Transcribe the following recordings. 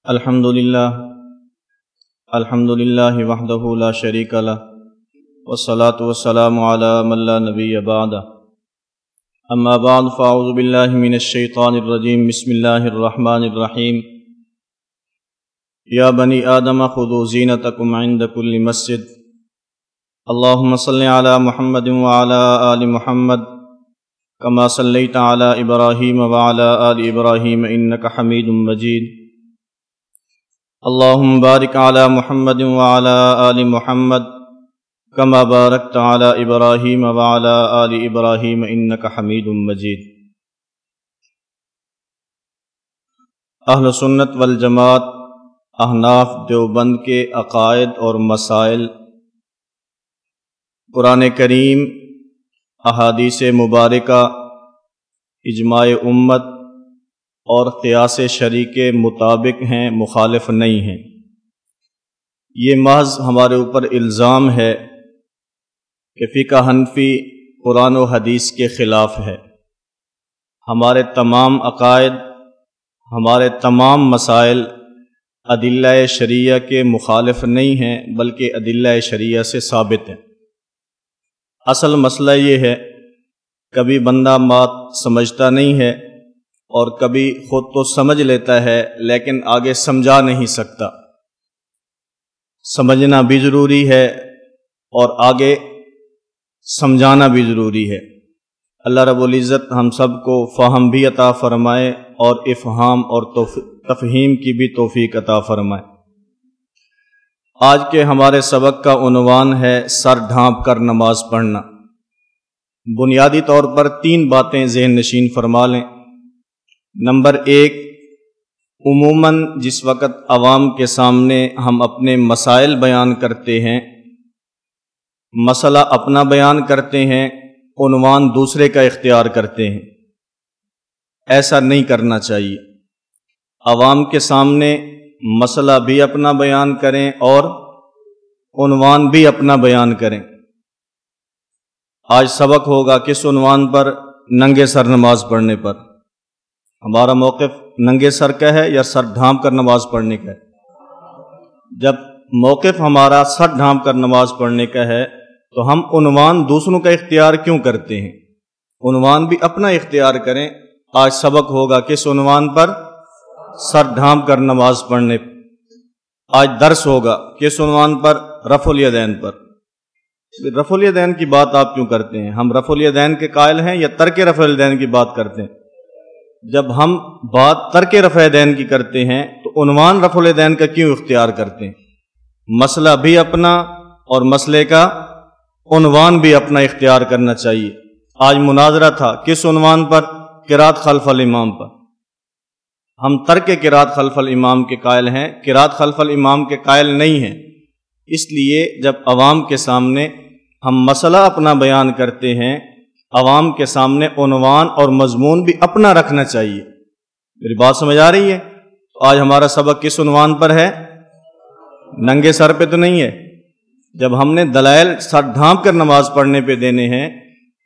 الحمدللہ وحدہ لا شریک لہ والصلاة والسلام علی من لا نبی بعدہ اما بعد فاعوذ باللہ من الشیطان الرجیم بسم اللہ الرحمن الرحیم یا بنی آدم خذوا زینتکم عند کل مسجد اللہم صل علی محمد وعلی آل محمد کما صلیت علی ابراہیم وعلی آل ابراہیم انک حمید مجید اللہم بارک علی محمد وعلی آل محمد کما بارکت علی ابراہیم وعلی آل ابراہیم انک حمید مجید۔ اہل سنت والجماعت احناف دیوبند کے عقائد اور مسائل قرآن کریم، احادیث مبارکہ، اجماع امت اور قیاس شرعی کے مطابق ہیں، مخالف نہیں ہیں۔ یہ محض ہمارے اوپر الزام ہے کہ فقہ حنفی قرآن و حدیث کے خلاف ہے۔ ہمارے تمام عقائد، ہمارے تمام مسائل ادلہ شرعیہ کے مخالف نہیں ہیں، بلکہ ادلہ شرعیہ سے ثابت ہیں۔ اصل مسئلہ یہ ہے، کبھی بندہ بات سمجھتا نہیں ہے اور کبھی خود تو سمجھ لیتا ہے لیکن آگے سمجھا نہیں سکتا۔ سمجھنا بھی ضروری ہے اور آگے سمجھانا بھی ضروری ہے۔ اللہ رب العزت ہم سب کو فہم بھی عطا فرمائے اور افہام اور تفہیم کی بھی توفیق عطا فرمائے۔ آج کے ہمارے سبق کا عنوان ہے سر ڈھانپ کر نماز پڑھنا۔ بنیادی طور پر 3 باتیں ذہن نشین فرما لیں۔ نمبر 1، عموماً جس وقت عوام کے سامنے ہم اپنے مسائل بیان کرتے ہیں، مسئلہ اپنا بیان کرتے ہیں، عنوان دوسرے کا اختیار کرتے ہیں۔ ایسا نہیں کرنا چاہیے۔ عوام کے سامنے مسئلہ بھی اپنا بیان کریں اور عنوان بھی اپنا بیان کریں۔ آج سبق ہوگا کس عنوان پر؟ ننگے سر نماز پڑھنے پر۔ ہمارا موقف ننگے سر کا ہے یا سر ڈھانپ کر نماز پڑھنے کا ہے؟ جب موقف ہمارا سر ڈھانپ کر نماز پڑھنے کا ہے تو ہم عنوان دوسروں کا اختیار کیوں کرتے ہیں؟ عنوان بھی اپنا اختیار کریں۔ آج سبق ہوگا کس عنوان پر؟ سر ڈھانپ کر نماز پڑھنے پر۔ آج درس ہوگا کس عنوان پر؟ رفع الیدین پر۔ رفع الیدین کی بات آپ کیوں کرتے ہیں؟ ہم رفع الیدین کے قائل ہیں یا ترک رفع الیدین کی بات کرتے ہیں؟ جب ہم بات ترک رفع الیدین کی کرتے ہیں تو عنوان رفع الیدین کا کیوں اختیار کرتے ہیں؟ مسئلہ بھی اپنا اور مسئلے کا عنوان بھی اپنا اختیار کرنا چاہیے۔ آج مناظرہ تھا کس عنوان پر؟ قرات خلف الامام پر۔ ہم ترک قرات خلف الامام کے قائل ہیں، قرات خلف الامام کے قائل نہیں ہیں۔ اس لیے جب عوام کے سامنے ہم مسئلہ اپنا بیان کرتے ہیں، عوام کے سامنے عنوان اور مضمون بھی اپنا رکھنا چاہیے۔ میری بات سمجھ آ رہی ہے؟ تو آج ہمارا سبق کس عنوان پر ہے؟ ننگے سر پہ تو نہیں ہے۔ جب ہم نے دلائل سر ڈھانپ کر نماز پڑھنے پہ دینے ہیں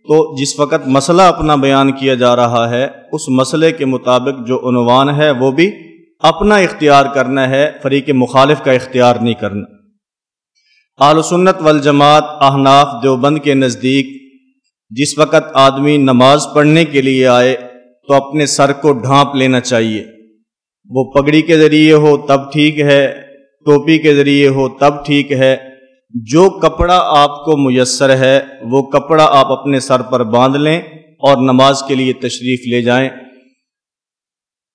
تو جس وقت مسئلہ اپنا بیان کیا جا رہا ہے اس مسئلے کے مطابق جو عنوان ہے وہ بھی اپنا اختیار کرنا ہے، فریق مخالف کا اختیار نہیں کرنا۔ اہل سنت والجماعت احناف دیوبند کے نزدیک جس وقت آدمی نماز پڑھنے کے لیے آئے تو اپنے سر کو ڈھانپ لینا چاہیے۔ وہ پگڑی کے ذریعے ہو تب ٹھیک ہے، ٹوپی کے ذریعے ہو تب ٹھیک ہے، جو کپڑا آپ کو میسر ہے وہ کپڑا آپ اپنے سر پر باندھ لیں اور نماز کے لیے تشریف لے جائیں،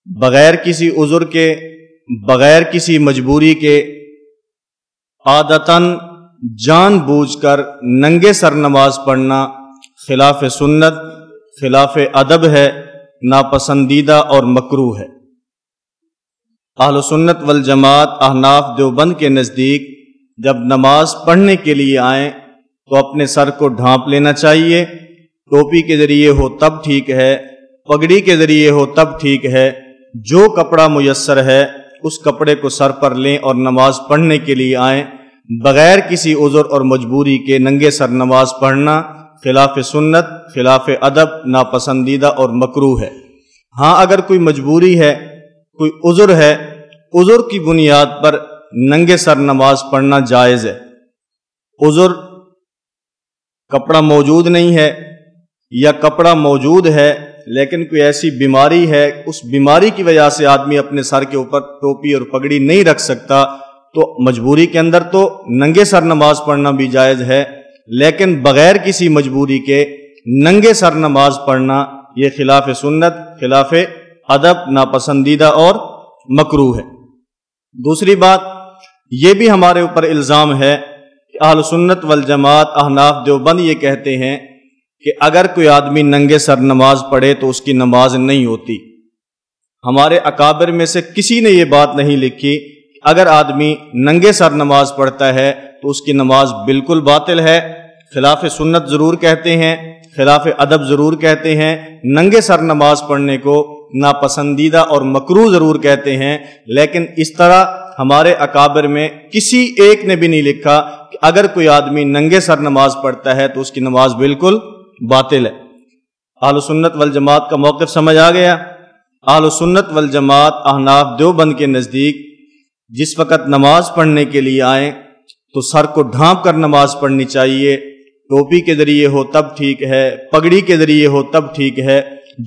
بغیر کسی عذر کے، بغیر کسی مجبوری کے۔ عادتاً جان بوجھ کر ننگے سر نماز پڑھنا خلاف سنت، خلاف ادب ہے، ناپسندیدہ اور مکروہ ہے۔ اہل سنت والجماعت احناف دیوبند کے نزدیک جب نماز پڑھنے کے لیے آئیں تو اپنے سر کو ڈھانپ لینا چاہیے۔ ٹوپی کے ذریعے ہو تب ٹھیک ہے، پگڑی کے ذریعے ہو تب ٹھیک ہے، جو کپڑا میسر ہے اس کپڑے کو سر پر لیں اور نماز پڑھنے کے لیے آئیں، بغیر کسی عذر اور مجبوری کے ننگے سر نماز پڑھنا خلاف سنت، خلاف ادب، ناپسندیدہ اور مکروہ ہے۔ ہاں اگر کوئی مجبوری ہے، کوئی عذر ہے عذر کی بنیاد پر ننگے سر نماز پڑھنا جائز ہے۔ عذر کپڑا موجود نہیں ہے یا کپڑا موجود ہے لیکن کوئی ایسی بیماری ہے، اس بیماری کی وجہ سے آدمی اپنے سر کے اوپر ٹوپی اور پگڑی نہیں رکھ سکتا، تو مجبوری کے اندر تو ننگے سر نماز پڑھنا بھی جائز ہے، لیکن بغیر کسی مجبوری کے ننگے سر نماز پڑھنا یہ خلاف سنت، خلاف ادب، ناپسندیدہ اور مکروہ ہے۔ دوسری بات یہ بھی ہمارے اوپر الزام ہے کہ اہل سنت والجماعت احناف دیوبند یہ کہتے ہیں کہ اگر کوئی آدمی ننگے سر نماز پڑھے تو اس کی نماز نہیں ہوتی۔ ہمارے اکابر میں سے کسی نے یہ بات نہیں لکھی کہ اگر آدمی ننگے سر نماز پڑھتا ہے تو اس کی نماز بالکل باطل ہے۔ خلاف سنت ضرور کہتے ہیں، خلاف ادب ضرور کہتے ہیں، ننگے سر نماز پڑھنے کو ناپسندیدہ اور مکروہ ضرور کہتے ہیں، لیکن اس طرح ہمارے اکابر میں کسی ایک نے بھی نہیں لکھا کہ اگر کوئی آدمی ننگے سر نماز پڑھتا ہے تو اس کی نماز بالکل باطل ہے۔ اہل سنت والجماعت کا موقف سمجھ آ گیا؟ اہل سنت والجماعت احناف دیوبند کے نزدیک جس وقت نماز پڑھنے کے لیے آئیں تو سر کو ڈھانپ کر نماز پڑھنی چاہیے، ٹوپی کے ذریعے ہو تب ٹھیک ہے، پگڑی کے ذریعے ہو تب ٹھیک ہے،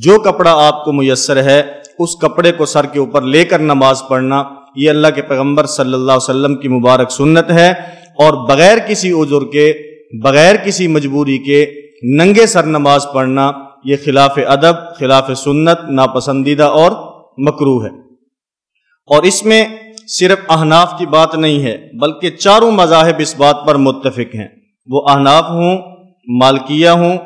جو کپڑا آپ کو میسر ہے اس کپڑے کو سر کے اوپر لے کر نماز پڑھنا یہ اللہ کے پیغمبر صلی اللہ علیہ وسلم کی مبارک سنت ہے، اور بغیر کسی عذر کے، بغیر کسی مجبوری کے ننگے سر نماز پڑھنا یہ خلاف ادب، خلاف سنت، ناپسندیدہ اور مکروہ ہے۔ اور اس میں صرف احناف کی بات نہیں ہے بلکہ چاروں مذاہب اس بات پر متفق ہیں، وہ احناف ہوں، مالکیہ ہوں،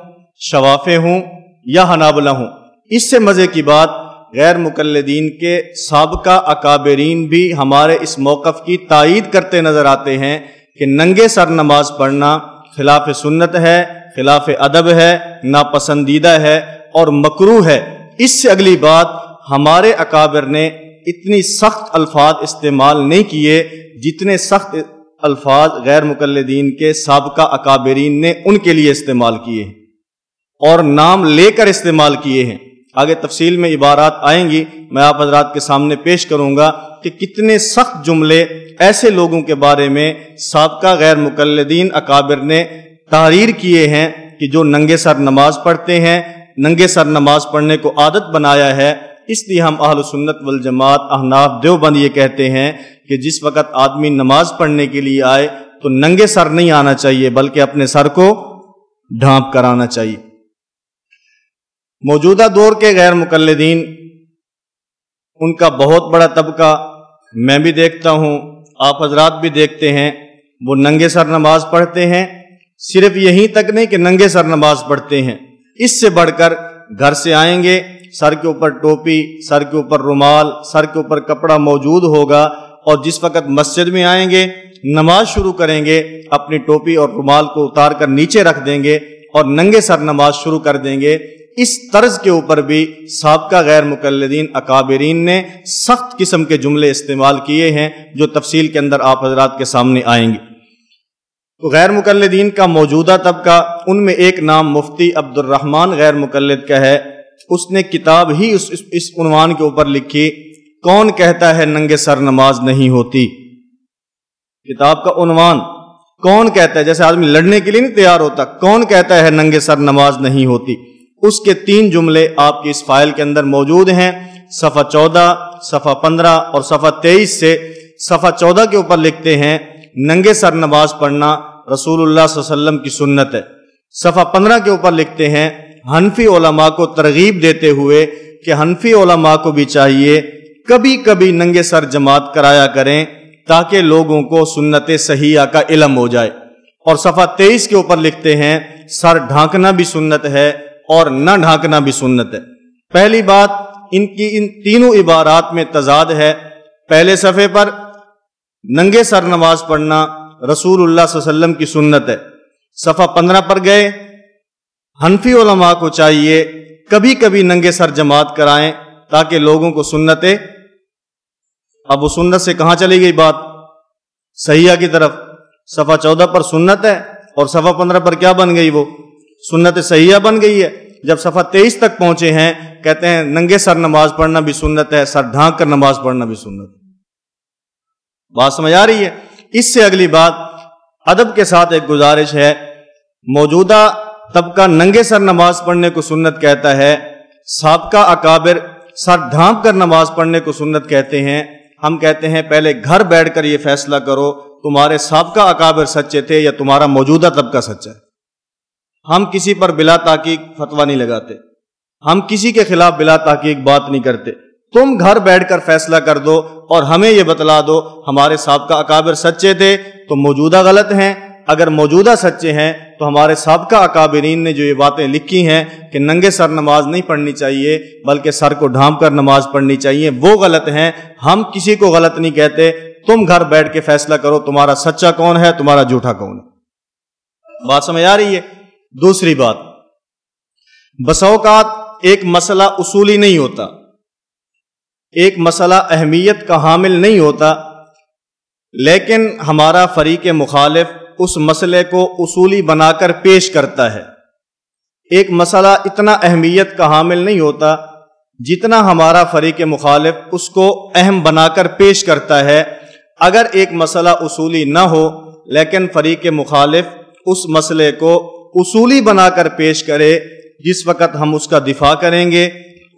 شوافع ہوں یا حنابلہ ہوں۔ اس سے مزے کی بات غیر مقلدین کے سابقہ اکابرین بھی ہمارے اس موقف کی تائید کرتے نظر آتے ہیں کہ ننگے سر نماز پڑھنا خلاف سنت ہے، خلاف ادب ہے، ناپسندیدہ ہے اور مکروہ ہے۔ اس سے اگلی بات ہمارے اکابر نے اتنی سخت الفاظ استعمال نہیں کیے جتنے سخت الفاظ غیر مقلدین کے سابقہ اکابرین نے ان کے لیے استعمال کیے ہیں اور نام لے کر استعمال کیے ہیں۔ آگے تفصیل میں عبارات آئیں گی، میں آپ حضرات کے سامنے پیش کروں گا کہ کتنے سخت جملے ایسے لوگوں کے بارے میں سابقہ غیر مقلدین اکابر نے تحریر کیے ہیں کہ جو ننگے سر نماز پڑھتے ہیں، ننگے سر نماز پڑھنے کو عادت بنایا ہے۔ اس لیے ہم اہل سنت والجماعت احناف دیوبند یہ کہتے ہیں کہ جس وقت آدمی نماز پڑھنے کے لیے آئے تو ننگے سر نہیں آنا چاہیے بلکہ اپنے سر کو ڈھانپ کر آنا چاہیے۔ موجودہ دور کے غیر مقلدین، ان کا بہت بڑا طبقہ میں بھی دیکھتا ہوں، آپ حضرات بھی دیکھتے ہیں، وہ ننگے سر نماز پڑھتے ہیں۔ صرف یہیں تک نہیں کہ ننگے سر نماز پڑھتے ہیں، اس سے بڑھ کر گھر سے آئیں گے، سر کے اوپر ٹوپی، سر کے اوپر رومال، سر کے اوپر کپڑا موجود ہوگا، اور جس وقت مسجد میں آئیں گے نماز شروع کریں گے اپنی ٹوپی اور رومال کو اتار کر نیچے رکھ دیں گے اور ننگے سر نماز شروع کر دیں گے۔ اس طرز کے اوپر بھی سابقہ غیر مقلدین اکابرین نے سخت قسم کے جملے استعمال کیے ہیں جو تفصیل کے اندر آپ حضرات کے سامنے آئیں گے۔ تو غیر مقلدین کا موجودہ طبقہ، ان میں ایک نام مفتی عبد الرحمن غیر مقلد کا ہے، اس نے کتاب ہی اس عنوان کے اوپر لکھی، کون کہتا ہے ننگے سر نماز نہیں ہوتی۔ کتاب کا عنوان کون کہتا ہے، جیسے آدمی لڑنے کے لیے نہیں تیار ہوتا، کون کہتا ہے ننگے سر نماز نہیں ہوتی۔ اس کے 3 جملے آپ کی اس فائل کے اندر موجود ہیں، صفحہ 14، صفحہ 15 اور صفحہ 23 سے۔ صفحہ 14 کے اوپر لکھتے ہیں ننگے سر نماز پڑھنا رسول اللہ صلی اللہ علیہ وسلم کی سنت ہے۔ صفحہ 15 کے اوپر لکھتے ہیں حنفی علماء کو ترغیب دیتے ہوئے کہ حنفی علماء کو بھی چاہیے کبھی کبھی ننگے سر جماعت کرایا کریں تاکہ لوگوں کو سنت صحیحہ کا علم ہو جائے۔ اور صفحہ 23 کے اوپر لکھتے ہیں سر ڈھانکنا بھی سنت ہے اور نہ ڈھانکنا بھی سنت ہے۔ پہلی بات، ان کی ان تینوں عبارات میں تضاد ہے۔ پہلے صفحے پر ننگے سر نماز پڑھنا رسول اللہ صلی اللہ علیہ وسلم کی سنت ہے، صفحہ 15 پر گئے حنفی علماء کو چاہیے کبھی کبھی ننگے سر جماعت کرائیں تاکہ لوگوں کو سنتیں۔ اب وہ سنت سے کہاں چلی گئی بات؟ صحیحہ کی طرف۔ صفحہ 14 پر سنت ہے اور صفحہ 15 پر کیا بن گئی؟ وہ سنت صحیحہ بن گئی ہے۔ جب صفحہ 23 تک پہنچے ہیں کہتے ہیں ننگے سر نماز پڑھنا بھی سنت ہے، سر ڈھانک کر نماز پڑھنا بھی سنت ہے۔ بات سمجھ آ رہی ہے؟ اس سے اگلی بات ادب کے ساتھ ایک گزارش ہے، موجودہ طبقہ ننگے سر نماز پڑھنے کو سنت کہتا ہے، سابقہ اکابر سر ڈھانپ کر نماز پڑھنے کو سنت کہتے ہیں۔ ہم کہتے ہیں پہلے گھر بیٹھ کر یہ فیصلہ کرو تمہارے سابقہ اکابر سچے تھے یا تمہارا موجودہ طبقہ سچا ہے۔ ہم کسی پر بلا تحقیق فتویٰ نہیں لگاتے، ہم کسی کے خلاف بلا تحقیق بات نہیں کرتے۔ تم گھر بیٹھ کر فیصلہ کر دو اور ہمیں یہ بتلا دو ہمارے سابقہ اکابر سچے تھے تو موجودہ غلط ہیں، اگر موجودہ سچے ہیں تو ہمارے سابقہ اکابرین نے جو یہ باتیں لکھی ہیں کہ ننگے سر نماز نہیں پڑھنی چاہیے بلکہ سر کو ڈھانپ کر نماز پڑھنی چاہیے، وہ غلط ہیں۔ ہم کسی کو غلط نہیں کہتے، تم گھر بیٹھ کے فیصلہ کرو تمہارا سچا کون ہے، تمہارا جھوٹا کون ہے۔ بات سمجھ آ رہی ہے؟ دوسری بات، بسا اوقات ایک مسئلہ اصولی نہیں ہوتا، ایک مسئلہ اہمیت کا حامل نہیں ہوتا، لیکن ہمارا فریق مخالف اس مسئلے کو اصولی بنا کر پیش کرتا ہے۔ ایک مسئلہ اتنا اہمیت کا حامل نہیں ہوتا جتنا ہمارا فریق مخالف اس کو اہم بنا کر پیش کرتا ہے۔ اگر ایک مسئلہ اصولی نہ ہو لیکن فریق مخالف اس مسئلے کو اصولی بنا کر پیش کرے، جس وقت ہم اس کا دفاع کریں گے،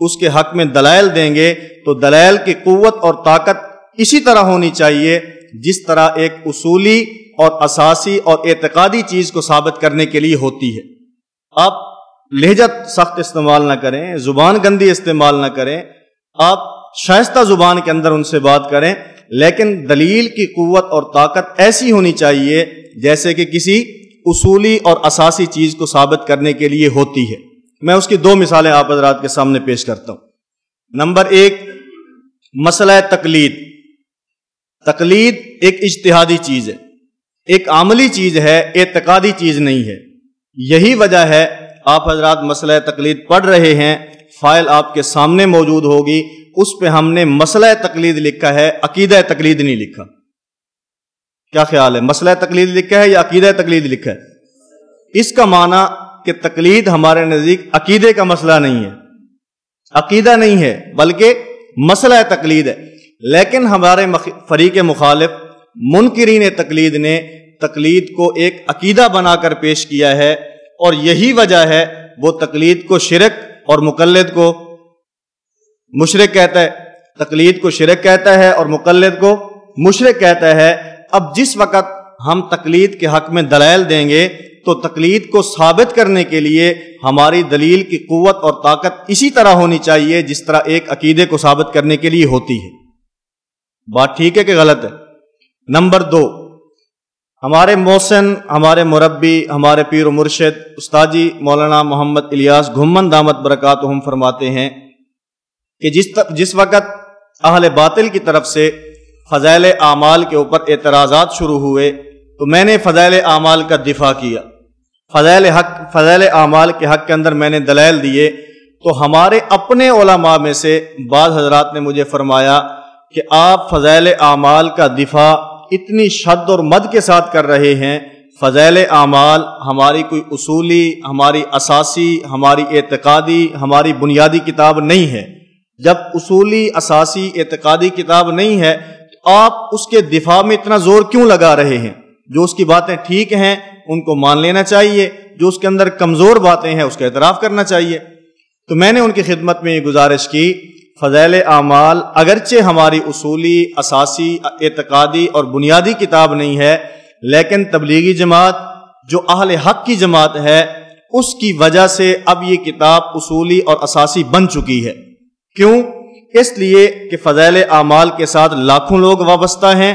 اس کے حق میں دلائل دیں گے تو دلائل کی قوت اور طاقت اسی طرح ہونی چاہیے جس طرح ایک اصولی اور اساسی اور اعتقادی چیز کو ثابت کرنے کے لیے ہوتی ہے۔ آپ لہجہ سخت استعمال نہ کریں، زبان گندی استعمال نہ کریں، آپ شائستہ زبان کے اندر ان سے بات کریں، لیکن دلیل کی قوت اور طاقت ایسی ہونی چاہیے جیسے کہ کسی اصولی اور اساسی چیز کو ثابت کرنے کے لیے ہوتی ہے۔ میں اس کی دو مثالیں آپ حضرات کے سامنے پیش کرتا ہوں۔ نمبر ایک، مسئلہ تقلید۔ تقلید ایک اجتہادی چیز ہے، ایک عملی چیز ہے، اعتقادی چیز نہیں ہے۔ یہی وجہ ہے آپ حضرات مسئلہ تقلید پڑھ رہے ہیں، فائل آپ کے سامنے موجود ہوگی، اس پہ ہم نے مسئلہ تقلید لکھا ہے، عقیدہ تقلید نہیں لکھا۔ کیا خیال ہے، مسئلہ تقلید لکھا ہے یا عقیدہ تقلید لکھا ہے؟ اس کا معنی کہ تقلید ہمارے نزدیک عقیدے کا مسئلہ نہیں ہے، عقیدہ نہیں ہے بلکہ مسئلہ تقلید ہے۔ لیکن ہمارے فریق مخالف منکرین تقلید نے تقلید کو ایک عقیدہ بنا کر پیش کیا ہے، اور یہی وجہ ہے وہ تقلید کو شرک اور مقلد کو مشرک کہتا ہے، تقلید کو شرک کہتا ہے اور مقلد کو مشرک کہتا ہے۔ اب جس وقت ہم تقلید کے حق میں دلائل دیں گے تو تقلید کو ثابت کرنے کے لیے ہماری دلیل کی قوت اور طاقت اسی طرح ہونی چاہیے جس طرح ایک عقیدے کو ثابت کرنے کے لیے ہوتی ہے۔ بات ٹھیک ہے کہ غلط ہے؟ نمبر دو، ہمارے محسن، ہمارے مربی، ہمارے پیر و مرشد استاد جی مولانا محمد الیاس گھمن دامت برکاتہم فرماتے ہیں کہ جس وقت اہل باطل کی طرف سے فضائل اعمال کے اوپر اعتراضات شروع ہوئے تو میں نے فضائل اعمال کا دفاع کیا، فضائل اعمال کے حق کے اندر میں نے دلائل دیے، تو ہمارے اپنے علماء میں سے بعض حضرات نے مجھے فرمایا کہ آپ فضائل اعمال کا دفاع اتنی شد اور مد کے ساتھ کر رہے ہیں، فضائل اعمال ہماری کوئی اصولی، ہماری اساسی، ہماری اعتقادی، ہماری بنیادی کتاب نہیں ہے۔ جب اصولی، اساسی، اعتقادی کتاب نہیں ہے تو آپ اس کے دفاع میں اتنا زور کیوں لگا رہے ہیں؟ جو اس کی باتیں ٹھیک ہیں ان کو مان لینا چاہیے، جو اس کے اندر کمزور باتیں ہیں اس کا اعتراف کرنا چاہیے۔ تو میں نے ان کی خدمت میں یہ گزارش کی، فضائل اعمال اگرچہ ہماری اصولی، اساسی، اعتقادی اور بنیادی کتاب نہیں ہے، لیکن تبلیغی جماعت جو اہل حق کی جماعت ہے اس کی وجہ سے اب یہ کتاب اصولی اور اساسی بن چکی ہے۔ کیوں؟ اس لیے کہ فضائل اعمال کے ساتھ لاکھوں لوگ وابستہ ہیں،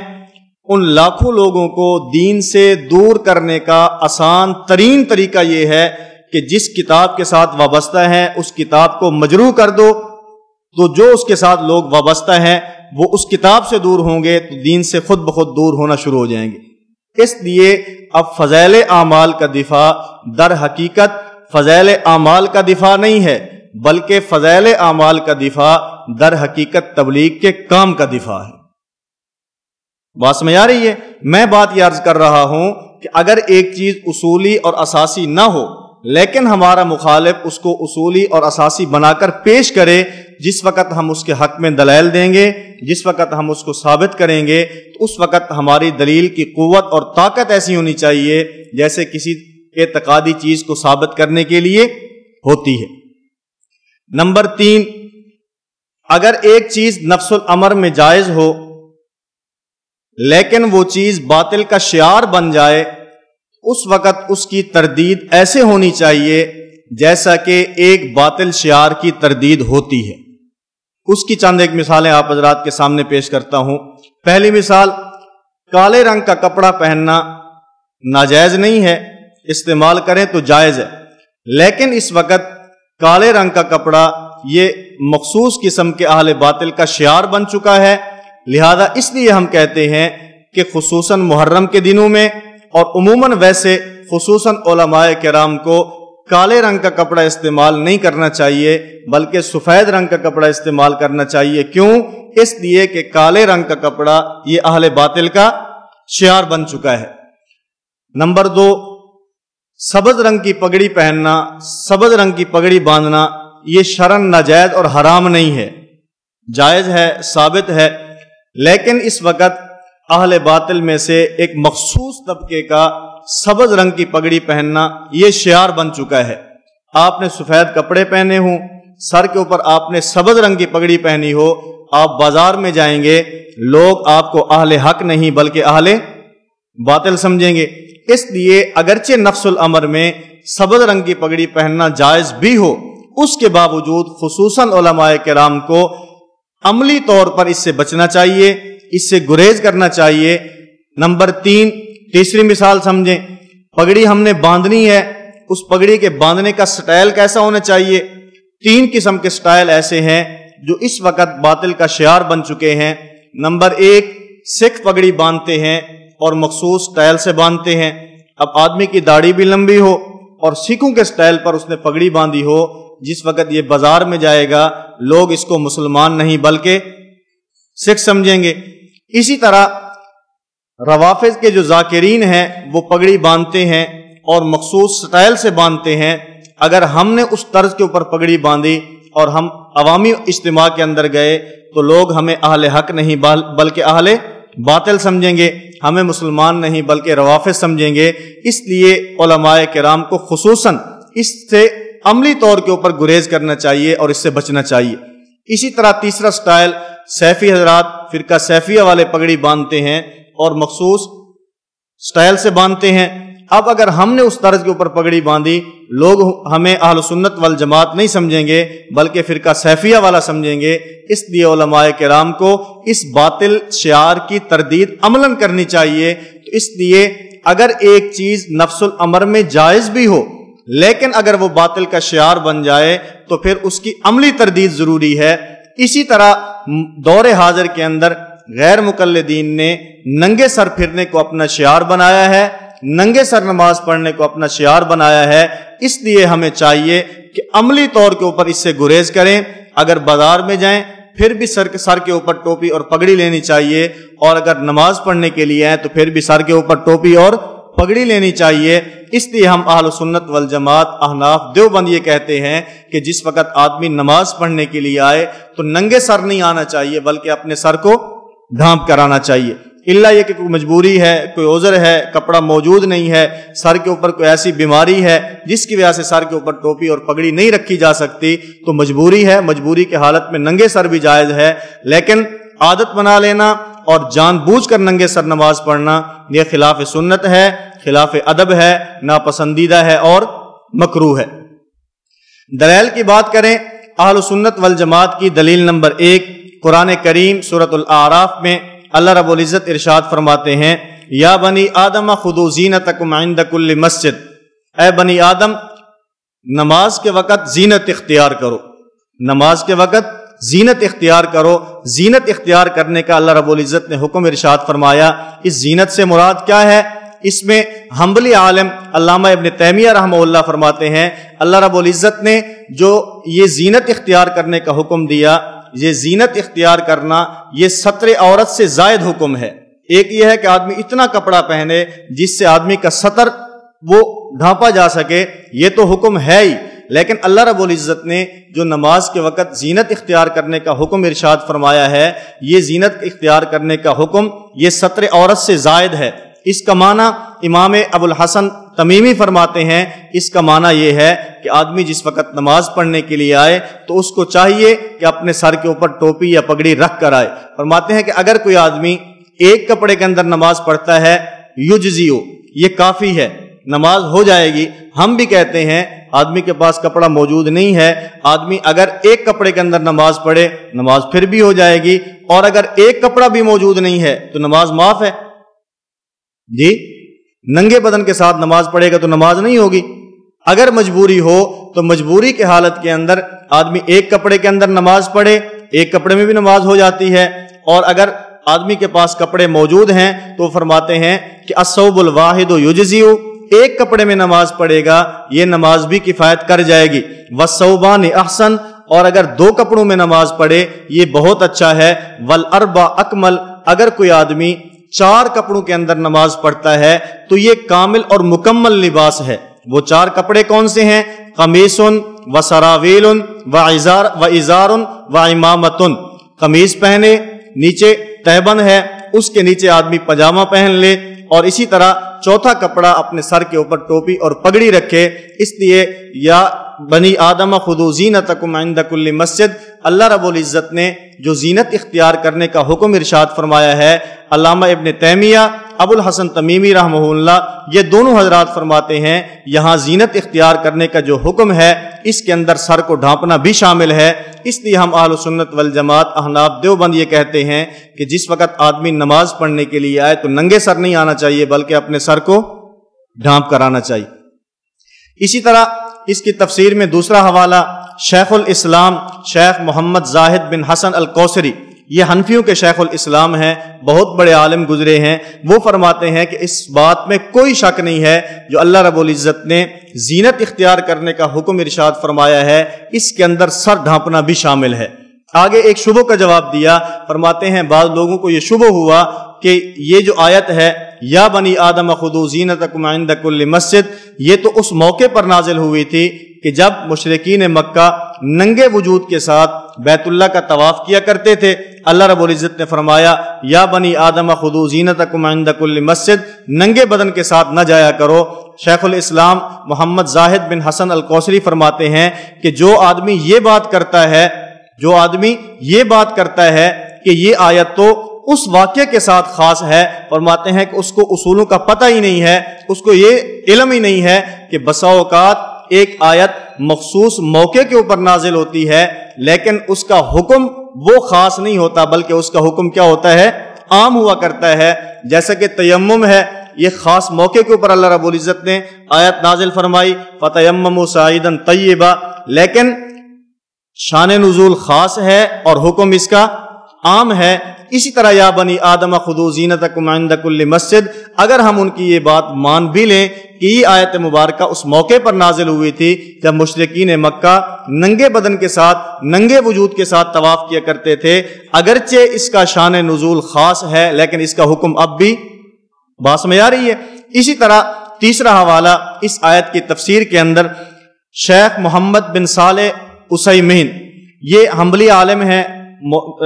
ان لاکھوں لوگوں کو دین سے دور کرنے کا آسان ترین طریقہ یہ ہے کہ جس کتاب کے ساتھ وابستہ ہیں اس کتاب کو مجروح کر دو، تو جو اس کے ساتھ لوگ وابستہ ہیں وہ اس کتاب سے دور ہوں گے تو دین سے خود بخود دور ہونا شروع ہو جائیں گے۔ اس لیے اب فضائل اعمال کا دفاع در حقیقت فضائل اعمال کا دفاع نہیں ہے، بلکہ فضائل اعمال کا دفاع در حقیقت تبلیغ کے کام کا دفاع ہے۔ بات سمجھ آ رہی ہے؟ میں بات یہ عرض کر رہا ہوں کہ اگر ایک چیز اصولی اور اساسی نہ ہو لیکن ہمارا مخالف اس کو اصولی اور اساسی بنا کر پیش کرے جس وقت ہم اس کے حق میں دلائل دیں گے، جس وقت ہم اس کو ثابت کریں گے، تو اس وقت ہماری دلیل کی قوت اور طاقت ایسی ہونی چاہیے جیسے کسی اعتقادی چیز کو ثابت کرنے کے لیے ہوتی ہے۔ نمبر 3، اگر ایک چیز نفس الامر میں جائز ہو لیکن وہ چیز باطل کا شعار بن جائے، اس وقت اس کی تردید ایسے ہونی چاہیے جیسا کہ ایک باطل شعار کی تردید ہوتی ہے۔ اس کی چند ایک مثالیں آپ حضرات کے سامنے پیش کرتا ہوں۔ پہلی مثال، کالے رنگ کا کپڑا پہننا ناجائز نہیں ہے، استعمال کریں تو جائز ہے، لیکن اس وقت کالے رنگ کا کپڑا یہ مخصوص قسم کے اہل باطل کا شعار بن چکا ہے، لہذا اس لیے ہم کہتے ہیں کہ خصوصاً محرم کے دنوں میں اور عموماً ویسے خصوصاً علماء کرام کو کالے رنگ کا کپڑا استعمال نہیں کرنا چاہیے بلکہ سفید رنگ کا کپڑا استعمال کرنا چاہیے۔ کیوں؟ اس لیے کہ کالے رنگ کا کپڑا یہ اہل باطل کا شعار بن چکا ہے۔ نمبر 2، سبز رنگ کی پگڑی پہننا، سبز رنگ کی پگڑی باندھنا یہ شرعاً ناجائز اور حرام نہیں ہے، جائز ہے، ثابت ہے، لیکن اس وقت اہل باطل میں سے ایک مخصوص طبقے کا سبز رنگ کی پگڑی پہننا یہ شعار بن چکا ہے۔ آپ نے سفید کپڑے پہنے ہوں، سر کے اوپر آپ نے سبز رنگ کی پگڑی پہنی ہو، آپ بازار میں جائیں گے، لوگ آپ کو اہل حق نہیں بلکہ اہل باطل سمجھیں گے۔ اس لیے اگرچہ نفس الامر میں سبز رنگ کی پگڑی پہننا جائز بھی ہو، اس کے باوجود خصوصاً علماء کرام کو عملی طور پر اس سے بچنا چاہیے، اس سے گریز کرنا چاہیے۔ نمبر 3، تیسری مثال سمجھیں، پگڑی ہم نے باندھنی ہے، اس پگڑی کے باندھنے کا سٹائل کیسا ہونا چاہیے؟ 3 قسم کے سٹائل ایسے ہیں جو اس وقت باطل کا شعار بن چکے ہیں۔ نمبر 1، سکھ پگڑی باندھتے ہیں اور مخصوص سٹائل سے باندھتے ہیں۔ اب آدمی کی داڑھی بھی لمبی ہو اور سکھوں کے سٹائل پر اس نے پگڑی باندھی ہو، جس وقت یہ بازار میں جائے گا لوگ اس کو مسلمان نہیں بلکہ سکھ سمجھیں گے۔ اسی طرح روافض کے جو ذاکرین ہیں وہ پگڑی باندھتے ہیں اور مخصوص سٹائل سے باندھتے ہیں۔ اگر ہم نے اس طرز کے اوپر پگڑی باندھی اور ہم عوامی اجتماع کے اندر گئے تو لوگ ہمیں اہل حق نہیں بلکہ اہل باطل سمجھیں گے، ہمیں مسلمان نہیں بلکہ روافض سمجھیں گے۔ اس لیے علماء کرام کو خصوصاً اس سے عملی طور کے اوپر گریز کرنا چاہیے اور اس سے بچنا چاہیے۔ اسی طرح تیسرا سٹائل، سیفی حضرات فرقہ سیفیہ والے پگڑی باندھتے ہیں اور مخصوص سٹائل سے باندھتے ہیں۔ اب اگر ہم نے اس طرز کے اوپر پگڑی باندھی، لوگ ہمیں اہل سنت والجماعت نہیں سمجھیں گے بلکہ فرقہ سیفیہ والا سمجھیں گے۔ اس لیے علماء کرام کو اس باطل شعار کی تردید عملاً کرنی چاہیے۔ تو اس لیے اگر ایک چیز نفس الامر میں جائز بھی ہو لیکن اگر وہ باطل کا شعار بن جائے تو پھر اس کی عملی تردید ضروری ہے۔ اسی طرح دور حاضر کے اندر غیر مقلدین نے ننگے سر پھرنے کو اپنا شعار بنایا ہے، ننگے سر نماز پڑھنے کو اپنا شعار بنایا ہے۔ اس لیے ہمیں چاہیے کہ عملی طور کے اوپر اس سے گریز کریں۔ اگر بازار میں جائیں پھر بھی سر کے اوپر ٹوپی اور پگڑی لینی چاہیے، اور اگر نماز پڑھنے کے لیے آئیں تو پھر بھی سر کے اوپر ٹوپی اور پگڑی لینی چاہیے۔ اس لیے ہم اہل سنت والجماعت احناف دیوبند یہ کہتے ہیں کہ جس وقت آدمی نماز پڑھنے کے لیے آئے تو ننگے سر نہیں آنا چاہیے بلکہ اپنے سر کو ڈھانپ کر آنا چاہیے، الا یہ کہ کوئی مجبوری ہے، کوئی عذر ہے، کپڑا موجود نہیں ہے، سر کے اوپر کوئی ایسی بیماری ہے جس کی وجہ سے سر کے اوپر ٹوپی اور پگڑی نہیں رکھی جا سکتی تو مجبوری ہے، مجبوری کی حالت میں ننگے سر بھی جائز ہے۔ لیکن عادت بنا لینا اور جان بوجھ کر ننگے سر نماز پڑھنا یہ خلاف سنت ہے، خلاف ادب ہے، ناپسندیدہ ہے اور مکروہ ہے۔ دلائل کی بات کریں، اہل سنت والجماعت کی دلیل نمبر 1، قرآن کریم سورۃ الاعراف میں اللہ رب العزت ارشاد فرماتے ہیں، یا بنی آدم خذوا زینتکم عند کل مسجد، اے بنی آدم نماز کے وقت زینت اختیار کرو، نماز کے وقت زینت اختیار کرو۔ زینت اختیار کرنے کا اللہ رب العزت نے حکم ارشاد فرمایا۔ اس زینت سے مراد کیا ہے؟ اس میں حنبلی عالم علامہ ابن تیمیہ رحمہ اللہ فرماتے ہیں، اللہ رب العزت نے جو یہ زینت اختیار کرنے کا حکم دیا، یہ زینت اختیار کرنا یہ ستر عورت سے زائد حکم ہے۔ ایک یہ ہے کہ آدمی اتنا کپڑا پہنے جس سے آدمی کا ستر وہ ڈھانپا جا سکے، یہ تو حکم ہے ہی، لیکن اللہ رب العزت نے جو نماز کے وقت زینت اختیار کرنے کا حکم ارشاد فرمایا ہے، یہ زینت اختیار کرنے کا حکم یہ ستر عورت سے زائد ہے۔ اس کا معنی امام ابو الحسن تمیمی فرماتے ہیں، اس کا معنی یہ ہے کہ آدمی جس وقت نماز پڑھنے کے لیے آئے تو اس کو چاہیے کہ اپنے سر کے اوپر ٹوپی یا پگڑی رکھ کر آئے۔ فرماتے ہیں کہ اگر کوئی آدمی ایک کپڑے کے اندر نماز پڑھتا ہے یجزیو، یہ کافی ہے، نماز ہو جائے گی۔ ہم بھی کہتے ہیں آدمی کے پاس کپڑا موجود نہیں ہے، آدمی اگر ایک کپڑے کے اندر نماز پڑھے نماز پھر بھی ہو جائے گی، اور اگر ایک کپڑا بھی موجود نہیں ہے تو نماز معاف ہے جی۔ ننگے بدن کے ساتھ نماز پڑھے گا تو نماز نہیں ہوگی۔ اگر مجبوری ہو تو مجبوری کی حالت کے اندر آدمی ایک کپڑے کے اندر نماز پڑھے، ایک کپڑے میں بھی نماز ہو جاتی ہے، اور اگر آدمی کے پاس کپڑے موجود ہیں تو فرماتے ہیں کہ الثوب الواحد یجزیو، ایک کپڑے میں نماز پڑھے گا یہ نماز بھی کفایت کر جائے گی۔ والثوبان احسن، اور اگر دو کپڑوں میں نماز پڑھے یہ بہت اچھا ہے۔ والاربع اکمل، اگر کوئی آدمی چار کپڑوں کے اندر نماز پڑھتا ہے تو یہ کامل اور مکمل لباس ہے۔ وہ چار کپڑے کون سے ہیں؟ قمیص و سراویل و ازار و امامت، قمیص پہنے، نیچے تہبند ہے، اس کے نیچے آدمی پاجامہ پہن لے، اور اسی طرح چوتھا کپڑا اپنے سر کے اوپر ٹوپی اور پگڑی رکھے۔ اس لیے یا بنی آدم خذوا زینتکم عند کل مسجد، اللہ رب العزت نے جو زینت اختیار کرنے کا حکم ارشاد فرمایا ہے، علامہ ابن تیمیہ، ابو الحسن تمیمی رحمہ اللہ، یہ دونوں حضرات فرماتے ہیں یہاں زینت اختیار کرنے کا جو حکم ہے اس کے اندر سر کو ڈھانپنا بھی شامل ہے۔ اس لیے ہم اہل سنت والجماعت احناف دیوبند یہ کہتے ہیں کہ جس وقت آدمی نماز پڑھنے کے لیے آئے تو ننگے سر نہیں آنا چاہیے بلکہ اپنے سر کو ڈھانپ کر آنا چاہیے۔ اسی طرح اس کی تفسیر میں دوسرا حوالہ شیخ الاسلام شیخ محمد زاہد بن حسن الکوثری، یہ حنفیوں کے شیخ الاسلام ہیں، بہت بڑے عالم گزرے ہیں، وہ فرماتے ہیں کہ اس بات میں کوئی شک نہیں ہے جو اللہ رب العزت نے زینت اختیار کرنے کا حکم ارشاد فرمایا ہے اس کے اندر سر ڈھانپنا بھی شامل ہے۔ آگے ایک شبہ کا جواب دیا، فرماتے ہیں بعض لوگوں کو یہ شبہ ہوا کہ یہ جو آیت ہے یا بنی آدم خذوا زینتکم عند کل مسجد، یہ تو اس موقع پر نازل ہوئی تھی کہ جب مشرکین مکہ ننگے وجود کے ساتھ بیت اللہ کا طواف کیا کرتے تھے۔ اللہ رب العزت نے فرمایا یا بنی آدم خذوا زینتکم عند کل مسجد، ننگے بدن کے ساتھ نہ جایا کرو۔ شیخ الاسلام محمد زاہد بن حسن الکوثری فرماتے ہیں کہ جو آدمی یہ بات کرتا ہے کہ یہ آیت تو اس واقعے کے ساتھ خاص ہے، فرماتے ہیں کہ اس کو اصولوں کا پتہ ہی نہیں ہے، اس کو یہ علم ہی نہیں ہے کہ بسا اوقات ایک آیت مخصوص موقع کے اوپر نازل ہوتی ہے لیکن اس کا حکم وہ خاص نہیں ہوتا بلکہ اس کا حکم کیا ہوتا ہے؟ عام ہوا کرتا ہے۔ جیسا کہ تیمم ہے، یہ خاص موقع کے اوپر اللہ رب العزت نے آیت نازل فرمائی فَتَيَمَّمُوا صَعِيدًا طَيِّبًا، لیکن شان نزول خاص ہے اور حکم اس کا عام ہے۔ اسی طرح یا بنی آدم خذوا زینتکم عند کل مسجد، اگر ہم ان کی یہ بات مان بھی لیں کہ یہ آیت مبارکہ اس موقع پر نازل ہوئی تھی جب مشرکین مکہ ننگے بدن کے ساتھ ننگے وجود کے ساتھ طواف کیا کرتے تھے، اگرچہ اس کا شان نزول خاص ہے لیکن اس کا حکم اب بھی باس میں آ رہی ہے۔ اسی طرح تیسرا حوالہ اس آیت کی تفسیر کے اندر شیخ محمد بن صالح عثیمین، یہ حنبلی عالم ہیں،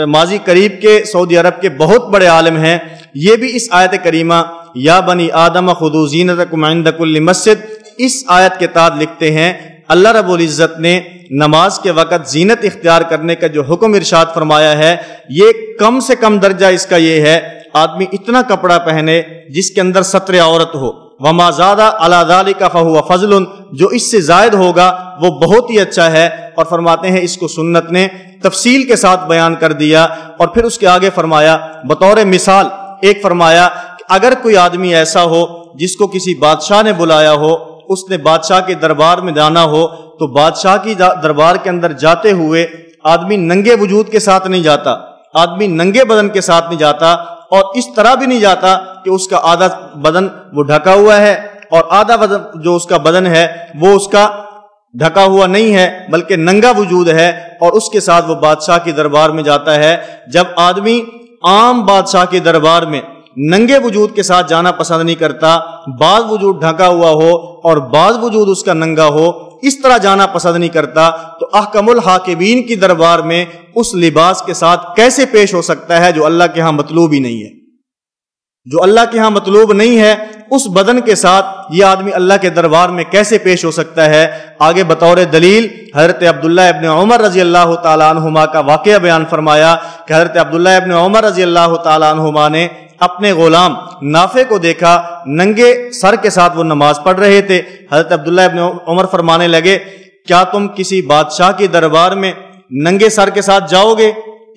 ماضی قریب کے سعودی عرب کے بہت بڑے عالم ہیں، یہ بھی اس آیت کریمہ یا بنی آدم خذوا زینتکم عند کل مسجد، اس آیت کے تحت لکھتے ہیں اللہ رب العزت نے نماز کے وقت زینت اختیار کرنے کا جو حکم ارشاد فرمایا ہے یہ کم سے کم درجہ اس کا یہ ہے آدمی اتنا کپڑا پہنے جس کے اندر ستر عورت ہو۔ وما زاد علی ذلک فہو فضل، جو اس سے زائد ہوگا وہ بہت ہی اچھا ہے، اور فرماتے ہیں اس کو سنت نے تفصیل کے ساتھ بیان کر دیا۔ اور پھر اس کے آگے فرمایا بطور مثال، ایک فرمایا کہ اگر کوئی آدمی ایسا ہو جس کو کسی بادشاہ نے بلایا ہو، اس نے بادشاہ کے دربار میں جانا ہو تو بادشاہ کی دربار کے اندر جاتے ہوئے آدمی ننگے وجود کے ساتھ نہیں جاتا، آدمی ننگے بدن کے ساتھ نہیں جاتا، اور اس طرح بھی نہیں جاتا کہ اس کا آدھا بدن وہ ڈھکا ہوا ہے اور آدھا بدن جو اس کا بدن ہے وہ اس کا ڈھکا ہوا نہیں ہے بلکہ ننگا وجود ہے، اور اس کے ساتھ وہ بادشاہ کی دربار میں جاتا ہے۔ جب آدمی عام بادشاہ کے دربار میں ننگے وجود کے ساتھ جانا پسند نہیں کرتا، بعض وجود ڈھکا ہوا ہو اور بعض وجود اس کا ننگا ہو، اس طرح جانا پسند نہیں کرتا تو احکم الحاکمین کی دربار میں اس لباس کے ساتھ کیسے پیش ہو سکتا ہے جو اللہ کے ہاں مطلوب ہی نہیں ہے؟ جو اللہ کے ہاں مطلوب نہیں ہے اس بدن کے ساتھ یہ آدمی اللہ کے دربار میں کیسے پیش ہو سکتا ہے؟ آگے بطور دلیل حضرت عبداللہ ابن عمر رضی اللہ تعالیٰ عنہما کا واقعہ بیان فرمایا کہ حضرت عبداللہ ابن عمر رضی اللہ تعالیٰ عنہما نے اپنے غلام نافع کو دیکھا ننگے سر کے ساتھ وہ نماز پڑھ رہے تھے۔ حضرت عبداللہ ابن عمر فرمانے لگے کیا تم کسی بادشاہ کی دربار میں ننگے سر کے ساتھ جاؤ گے؟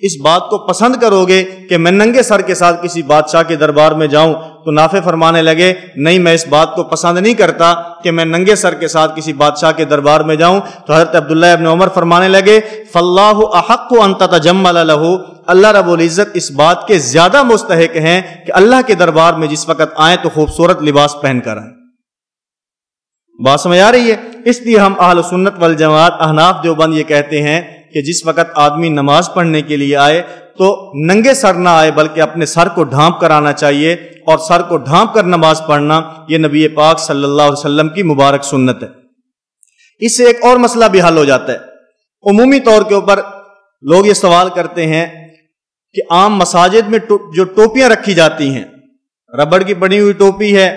اس بات کو پسند کرو گے کہ میں ننگے سر کے ساتھ کسی بادشاہ کے دربار میں جاؤں؟ تو نافع فرمانے لگے نہیں، میں اس بات کو پسند نہیں کرتا کہ میں ننگے سر کے ساتھ کسی بادشاہ کے دربار میں جاؤں۔ تو حضرت عبداللہ ابن عمر فرمانے لگے فَاللَّهُ أَحَقُّ أَن تَتَجَمَّلَ لَهُ، اللہ رب العزت اس بات کے زیادہ مستحق ہیں کہ اللہ کے دربار میں جس وقت آئیں تو خوبصورت لباس پہن کر آئیں۔ بات سمجھ آ رہی ہے؟ اس لیے ہم اہل سنت والجماعت احناف دیوبند یہ کہتے ہیں کہ جس وقت آدمی نماز پڑھنے کے لیے آئے تو ننگے سر نہ آئے بلکہ اپنے سر کو ڈھانپ کر آنا چاہیے، اور سر کو ڈھانپ کر نماز پڑھنا یہ نبی پاک صلی اللہ علیہ وسلم کی مبارک سنت ہے۔ اس سے ایک اور مسئلہ بھی حل ہو جاتا ہے۔ عمومی طور کے اوپر لوگ یہ سوال کرتے ہیں کہ عام مساجد میں جو ٹوپیاں رکھی جاتی ہیں، ربڑ کی بنی ہوئی ٹوپی ہے،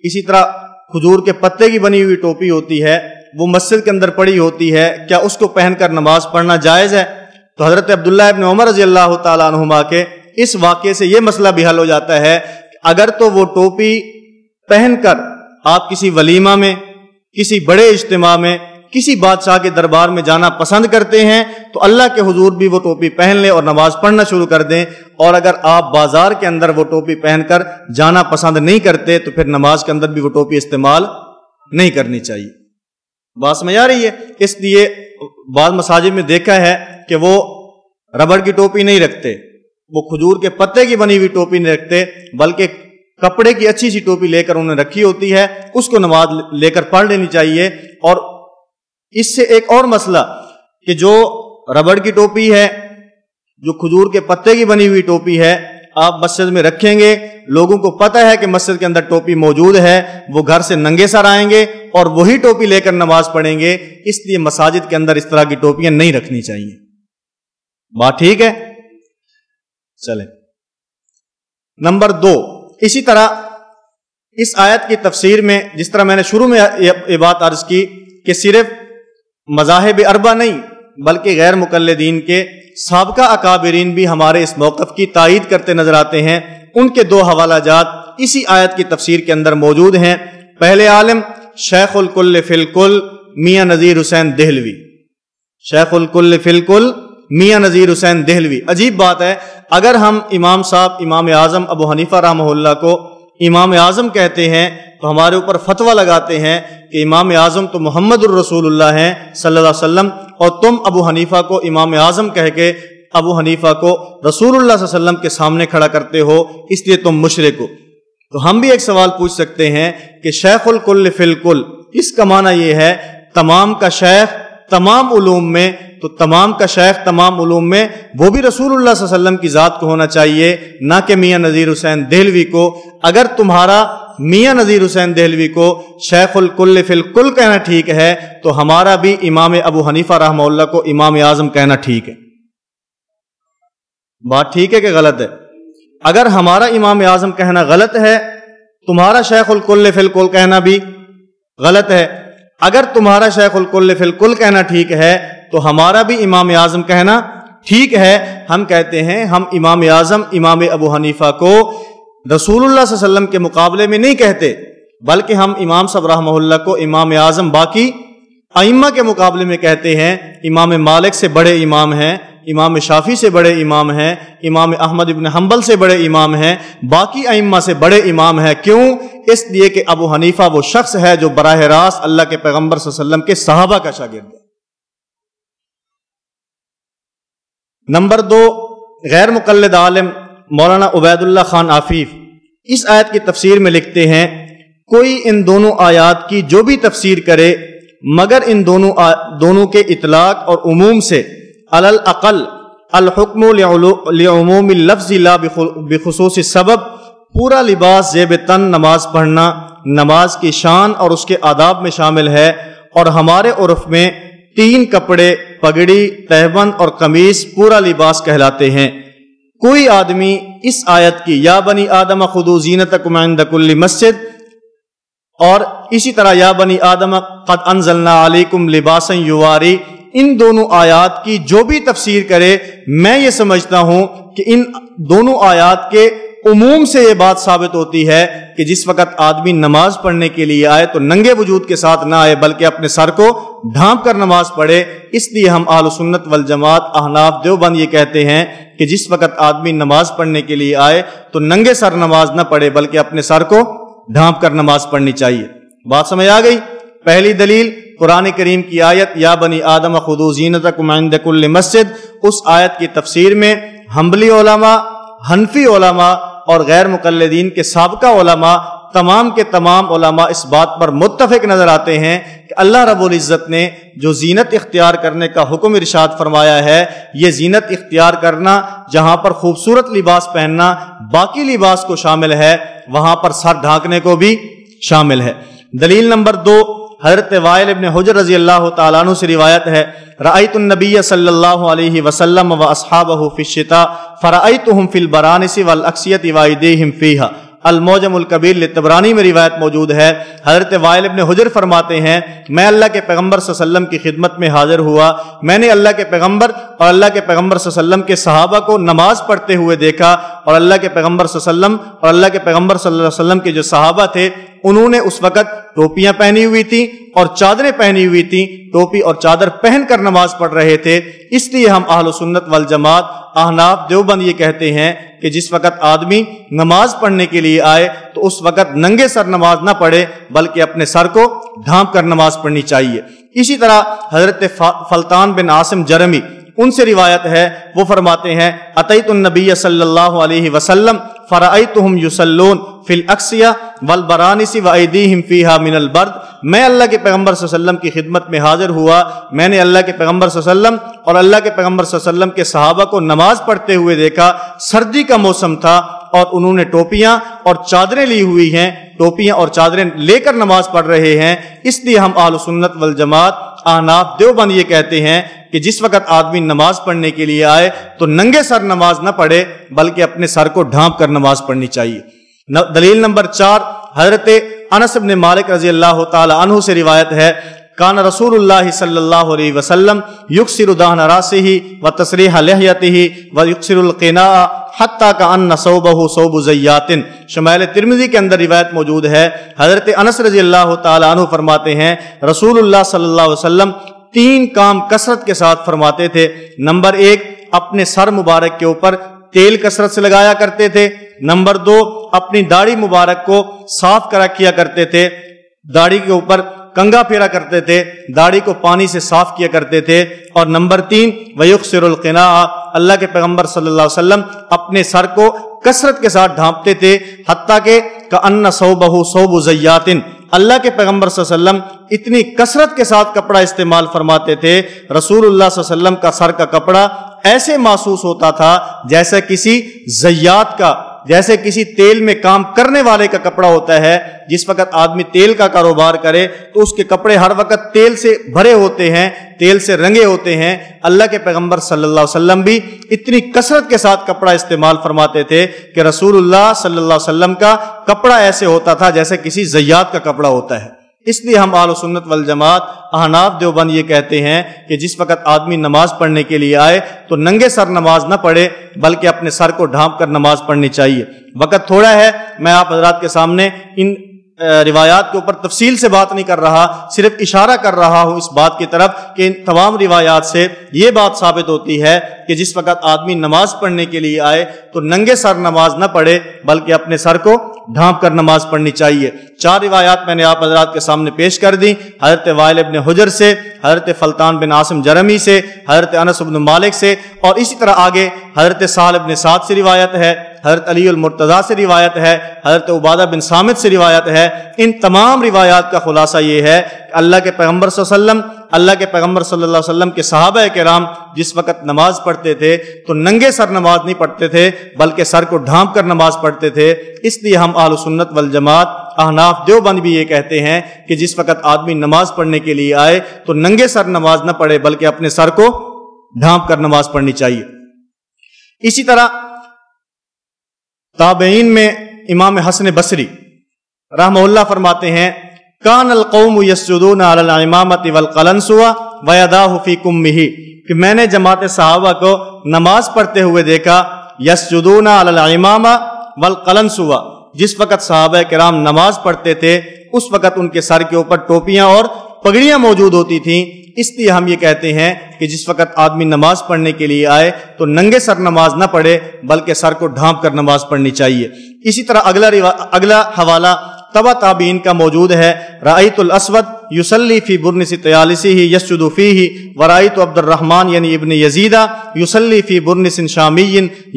اسی طرح کھجور کے پتے کی بنی ہوئی ٹوپی ہوتی ہے، وہ مسجد کے اندر پڑی ہوتی ہے، کیا اس کو پہن کر نماز پڑھنا جائز ہے؟ تو حضرت عبداللہ ابن عمر رضی اللہ تعالیٰ عنہما کے اس واقعے سے یہ مسئلہ بھی حل ہو جاتا ہے کہ اگر تو وہ ٹوپی پہن کر آپ کسی ولیمہ میں، کسی بڑے اجتماع میں، کسی بادشاہ کے دربار میں جانا پسند کرتے ہیں تو اللہ کے حضور بھی وہ ٹوپی پہن لیں اور نماز پڑھنا شروع کر دیں، اور اگر آپ بازار کے اندر وہ ٹوپی پہن کر جانا پسند نہیں کرتے تو پھر نماز کے اندر بھی وہ ٹوپی استعمال نہیں کرنی چاہیے۔ بات سمجھ آ رہی ہے؟ اس لیے بعض مساجد میں دیکھا ہے کہ وہ ربڑ کی ٹوپی نہیں رکھتے، وہ کھجور کے پتے کی بنی ہوئی ٹوپی نہیں رکھتے، بلکہ کپڑے کی اچھی سی ٹوپی لے کر انہوں نے رکھی ہوتی ہے، اس کو نماز لے کر پڑھ لینی چاہیے۔ اور اس سے ایک اور مسئلہ کہ جو ربڑ کی ٹوپی ہے، جو کھجور کے پتے کی بنی ہوئی ٹوپی ہے، آپ مسجد میں رکھیں گے، لوگوں کو پتہ ہے کہ مسجد کے اندر ٹوپی موجود ہے، وہ گھر سے ننگے سر آئیں گے اور وہی ٹوپی لے کر نماز پڑھیں گے، اس لیے مساجد کے اندر اس طرح کی ٹوپیاں نہیں رکھنی چاہیے۔ بات ٹھیک ہے؟ چلیں نمبر 2، اسی طرح اس آیت کی تفسیر میں جس طرح میں نے شروع میں یہ بات عرض کی کہ صرف مذاہب اربعہ نہیں بلکہ غیر مقلدین کے سابقہ اکابرین بھی ہمارے اس موقف کی تائید کرتے نظر آتے ہیں۔ ان کے 2 حوالہ جات اسی آیت کی تفسیر کے اندر موجود ہیں۔ پہلے عالم شیخ الکل فی الکل میاں نذیر حسین دہلوی، شیخ الکل فی الکل میاں نذیر حسین دہلوی۔ عجیب بات ہے، اگر ہم امام صاحب امام اعظم ابو حنیفہ رحمہ اللہ کو امام اعظم کہتے ہیں تو ہمارے اوپر فتویٰ لگاتے ہیں کہ امام اعظم تو محمد الرسول اللہ ہیں صلی اللہ علیہ وسلم، اور تم ابو حنیفہ کو امام اعظم کہہ کے ابو حنیفہ کو رسول اللہ صلی اللہ علیہ وسلم کے سامنے کھڑا کرتے ہو، اس لیے تم مشرک ہو۔ تو ہم بھی ایک سوال پوچھ سکتے ہیں کہ شیخ الکل فی الکل اس کا معنی یہ ہے تمام کا شیخ تمام علوم میں، تو تمام کا شیخ تمام علوم میں وہ بھی رسول اللہ صلی اللہ علیہ وسلم کی ذات کو ہونا چاہیے، نہ کہ میاں نذیر حسین دہلوی کو۔ اگر تمہارا میاں نذیر حسین دہلوی کو شیخ الکل فی الکل کہنا ٹھیک ہے تو ہمارا بھی امام ابو حنیفہ رحمہ اللہ کو امام اعظم کہنا ٹھیک ہے۔ بات ٹھیک ہے کہ غلط ہے؟ اگر ہمارا امام اعظم کہنا غلط ہے، تمہارا شیخ الکل فی الکل کہنا بھی غلط ہے۔ اگر تمہارا شیخ الکل فی الکل کہنا ٹھیک ہے تو ہمارا بھی امام اعظم کہنا ٹھیک ہے۔ ہم کہتے ہیں ہم امام اعظم امام ابو حنیفہ کو رسول اللہ صلی اللہ علیہ وسلم کے مقابلے میں نہیں کہتے، بلکہ ہم امام صاحب رحمہ اللہ کو امام اعظم باقی ائمہ کے مقابلے میں کہتے ہیں۔ امام مالک سے بڑے امام ہیں، امام شافعی سے بڑے امام ہیں، امام احمد ابن حنبل سے بڑے امام ہیں، باقی ائمہ سے بڑے امام ہیں۔ کیوں؟ اس لیے کہ ابو حنیفہ وہ شخص ہے جو براہ راست اللہ کے پیغمبر صلی اللہ علیہ وسلم کے صحابہ کا شاگرد ہے۔ نمبر 2، غیر مقلد عالم مولانا عبید اللہ خان عفیف اس آیت کی تفسیر میں لکھتے ہیں کوئی ان دونوں آیات کی جو بھی تفسیر کرے مگر ان دونوں کے اطلاق اور عموم سے علی الاقل الحکم لعموم اللفظ لا بخصوص سبب، پورا لباس زیب تن نماز پڑھنا نماز کی شان اور اس کے آداب میں شامل ہے، اور ہمارے عرف میں 3 کپڑے پگڑی، تہبند اور قمیص پورا لباس کہلاتے ہیں۔ کوئی آدمی اس آیت کی یا بنی آدم خذوا زینتکم عند کل مسجد اور اسی طرح یا بنی آدم قد انزلنا علیکم لباسا یواری، ان دونوں آیات کی جو بھی تفسیر کرے، میں یہ سمجھتا ہوں کہ ان دونوں آیات کے عموم سے یہ بات ثابت ہوتی ہے کہ جس وقت آدمی نماز پڑھنے کے لیے آئے تو ننگے وجود کے ساتھ نہ آئے بلکہ اپنے سر کو ڈھانپ کر نماز پڑھے۔ اس لیے ہم اہل سنت والجماعت احناف دیوبند یہ کہتے ہیں کہ جس وقت آدمی نماز پڑھنے کے لیے آئے تو ننگے سر نماز نہ پڑھے بلکہ اپنے سر کو ڈھانپ کر نماز پڑھنی چاہیے۔ بات سمجھ آ گئی؟ پہلی دلیل قرآن کریم کی آیت یا بنی آدم خذوا زینتکم عند کل مسجد، اس آیت کی تفسیر میں حنبلی علماء، حنفی علماء اور غیر مقلدین کے سابقہ علماء، تمام کے تمام علماء اس بات پر متفق نظر آتے ہیں کہ اللہ رب العزت نے جو زینت اختیار کرنے کا حکم ارشاد فرمایا ہے، یہ زینت اختیار کرنا جہاں پر خوبصورت لباس پہننا باقی لباس کو شامل ہے، وہاں پر سر ڈھانکنے کو بھی شامل ہے۔ دلیل نمبر 2 حضرت وائل ابن حجر رضی اللہ تعالیٰ عنہ سے روایت ہے، رأیت النبی صلی اللہ علیہ وسلم واصحابہ فی الشتاء فرأیتہم فی البرانس والاکسیۃ وایدیہم فیہا، المعجم الکبیر للطبرانی میں روایت موجود ہے۔ حضرت وائل ابن حجر فرماتے ہیں میں اللہ کے پیغمبر صلی اللہ علیہ وسلم کی خدمت میں حاضر ہوا، میں نے اللہ کے پیغمبر اور اللہ کے پیغمبر صلی اللہ علیہ وسلم کے صحابہ کو نماز پڑھتے ہوئے دیکھا، اور اللہ کے پیغمبر صلی اللہ علیہ وسلم اور اللہ کے پیغمبر صلی اللہ علیہ وسلم کے جو صحابہ تھے انہوں نے اس وقت ٹوپیاں پہنی ہوئی تھیں اور چادریں پہنی ہوئی تھیں، ٹوپی اور چادر پہن کر نماز پڑھ رہے تھے۔ اس لیے ہم اہل سنت والجماعت احناف دیوبند یہ کہتے ہیں کہ جس وقت آدمی نماز پڑھنے کے لیے آئے تو اس وقت ننگے سر نماز نہ پڑھے بلکہ اپنے سر کو ڈھانپ کر نماز پڑھنی چاہیے۔ اسی طرح حضرت فلتان بن عاصم جرمی، ان سے روایت ہے، وہ فرماتے ہیں اتیت النبی صلی اللہ علیہ وسلم فرأیتہم یصلون فی الاکسیہ والبرانس وایدیہم فیہا من البرد، میں اللہ کے پیغمبر صلی اللہ علیہ وسلم کی خدمت میں حاضر ہوا، میں نے اللہ کے پیغمبر صلی اللہ علیہ وسلم اور اللہ کے پیغمبر صلی اللہ علیہ وسلم کے صحابہ کو نماز پڑھتے ہوئے دیکھا، سردی کا موسم تھا اور انہوں نے ٹوپیاں اور چادریں لی ہوئی ہیں، ٹوپیاں اور چادریں لے کر نماز پڑھ رہے ہیں۔ اس لیے ہم اہل سنت والجماعت احناف دیوبند یہ کہتے ہیں کہ جس وقت آدمی نماز پڑھنے کے لیے آئے تو ننگے سر نماز نہ پڑھے بلکہ اپنے سر کو ڈھانپ کر نماز پڑھنی چاہیے۔ دلیل نمبر 4 حضرت انس بن مالک رضی اللہ تعالی عنہ سے روایت ہے، کان رسول اللہ صلی اللہ علیہ وسلم یکسر دہن راسہ وتسریح لحیتہ ویکسر القناء حتی کأن ثوبہ ثوب زیات، شمائل ترمذی کے اندر روایت موجود ہے۔ حضرت انس رضی اللہ تعالی عنہ فرماتے ہیں رسول اللہ صلی اللہ علیہ وسلم 3 کام کثرت کے ساتھ فرماتے تھے۔ نمبر 1 اپنے سر مبارک کے اوپر تیل کثرت سے لگایا کرتے تھے۔ نمبر 2 اپنی داڑھی مبارک کو صاف کرا کیا کرتے تھے، داڑھی کے اوپر کنگا پھیرا کرتے تھے، داڑھی کو پانی سے صاف کیا کرتے تھے۔ اور نمبر 3 ویکسر القناء، اللہ کے پیغمبر صلی اللہ علیہ وسلم اپنے سر کو کثرت کے ساتھ ڈھانپتے تھے، حتیٰ کہ کأن ثوبہ ثوب زیات، اللہ کے پیغمبر صلی اللہ علیہ وسلم اتنی کثرت کے ساتھ کپڑا استعمال فرماتے تھے، رسول اللہ صلی اللہ علیہ وسلم کا سر کا کپڑا ایسے محسوس ہوتا تھا جیسے کسی زیات کا، جیسے کسی تیل میں کام کرنے والے کا کپڑا ہوتا ہے۔ جس وقت آدمی تیل کا کاروبار کرے تو اس کے کپڑے ہر وقت تیل سے بھرے ہوتے ہیں، تیل سے رنگے ہوتے ہیں۔ اللہ کے پیغمبر صلی اللہ علیہ وسلم بھی اتنی کثرت کے ساتھ کپڑا استعمال فرماتے تھے کہ رسول اللہ صلی اللہ علیہ وسلم کا کپڑا ایسے ہوتا تھا جیسے کسی زیات کا کپڑا ہوتا ہے۔ اس لیے ہم اہل سنت والجماعت احناف دیوبند یہ کہتے ہیں کہ جس وقت آدمی نماز پڑھنے کے لیے آئے تو ننگے سر نماز نہ پڑھے بلکہ اپنے سر کو ڈھانپ کر نماز پڑھنی چاہیے۔ وقت تھوڑا ہے، میں آپ حضرات کے سامنے ان روایات کے اوپر تفصیل سے بات نہیں کر رہا، صرف اشارہ کر رہا ہوں اس بات کی طرف کہ ان تمام روایات سے یہ بات ثابت ہوتی ہے کہ جس وقت آدمی نماز پڑھنے کے لیے آئے تو ننگے سر نماز نہ پڑھے بلکہ اپنے سر کو ڈھانپ کر نماز پڑھنی چاہیے۔ 4 روایات میں نے آپ حضرات کے سامنے پیش کر دی، حضرت وائل ابن حجر سے، حضرت فلتان بن عاصم جرمی سے، حضرت انس بن مالک سے، اور اسی طرح آگے حضرت سہل بن سعد سے روایت ہے، حضرت علی المرتضیٰ سے روایت ہے، حضرت عبادہ بن صامت سے روایت ہے ہے۔ ان تمام روایات کا خلاصہ یہ ہے کہ اللہ کے پیغمبر صلی اللہ علیہ وسلم صلی اللہ علیہ وسلم کے صحابہ کرام جس وقت نماز پڑھتے تھے تو ننگے سر نماز نہیں پڑھتے تھے بلکہ سر کو ڈھانپ کر نماز پڑھتے تھے۔ اس لیے ہم اہل سنت والجماعت احناف دیوبند بھی یہ کہتے ہیں کہ جس وقت آدمی نماز پڑھنے کے لیے آئے تو ننگے سر نماز نہ پڑھے بلکہ اپنے سر کو ڈھانپ کر نماز پڑھنی چاہیے۔ اسی طرح تابعین میں امام حسن بصری رحمہ اللہ فرماتے ہیں کان القوم یسجدون علی الامامۃ والقلنسوۃ ویداہ فی کمہ، کہ میں نے جماعت صحابہ کو نماز پڑھتے ہوئے دیکھا یسجدون علی الامامۃ والقلنسوۃ، جس وقت صحابہ کرام نماز پڑھتے تھے اس وقت ان کے سر کے اوپر ٹوپیاں اور پگڑیاں موجود ہوتی تھیں۔ اس لیے ہم یہ کہتے ہیں کہ جس وقت آدمی نماز پڑھنے کے لیے آئے تو ننگے سر نماز نہ پڑھے بلکہ سر کو ڈھانپ کر نماز پڑھنی چاہیے۔ اسی طرح اگلا حوالہ تبع تابعین کا موجود ہے، رأیت الاسود یصلی فی برنس طیالسہ یسجد فیہ ورأیت عبد الرحمن یعنی ابن یزید یصلی فی برنس شامی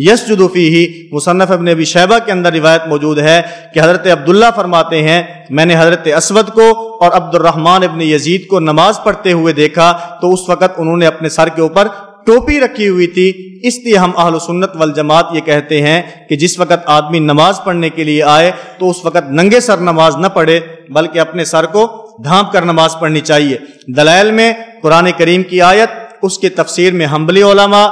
یسجد فیہ۔ مصنف ابن ابی شیبہ کے اندر روایت موجود ہے کہ حضرت عبداللہ فرماتے ہیں میں نے حضرت اسود کو اور عبد الرحمن ابن یزید کو نماز پڑھتے ہوئے دیکھا تو اس وقت انہوں نے اپنے سر کے اوپر ٹوپی رکھی ہوئی تھی۔ اس لیے ہم اہل سنت والجماعت یہ کہتے ہیں کہ جس وقت آدمی نماز پڑھنے کے لیے آئے تو اس وقت ننگے سر نماز نہ پڑھے بلکہ اپنے سر کو ڈھانپ کر نماز پڑھنی چاہیے۔ دلائل میں قرآن کریم کی آیت، اس کے تفسیر میں حنبلی علماء،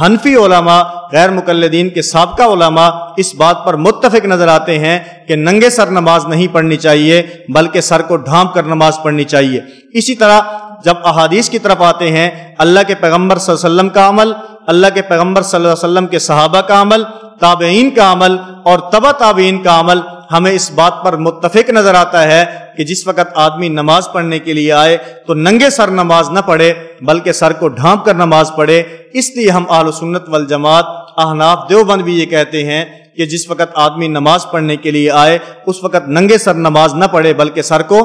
حنفی علماء، غیر مقلدین کے سابقہ علماء اس بات پر متفق نظر آتے ہیں کہ ننگے سر نماز نہیں پڑھنی چاہیے بلکہ سر کو ڈھانپ کر نماز پڑھنی چاہیے۔ اسی طرح جب احادیث کی طرف آتے ہیں اللہ کے پیغمبر صلی اللہ علیہ وسلم کا عمل، اللہ کے پیغمبر صلی اللہ علیہ وسلم کے صحابہ کا عمل، تابعین کا عمل اور تبع تابعین کا عمل ہمیں اس بات پر متفق نظر آتا ہے کہ جس وقت آدمی نماز پڑھنے کے لیے آئے تو ننگے سر نماز نہ پڑھے بلکہ سر کو ڈھانپ کر نماز پڑھے۔ اس لیے ہم اہل سنت والجماعت احناف دیوبند بھی یہ کہتے ہیں کہ جس وقت آدمی نماز پڑھنے کے لیے آئے اس وقت ننگے سر نماز نہ پڑھے بلکہ سر کو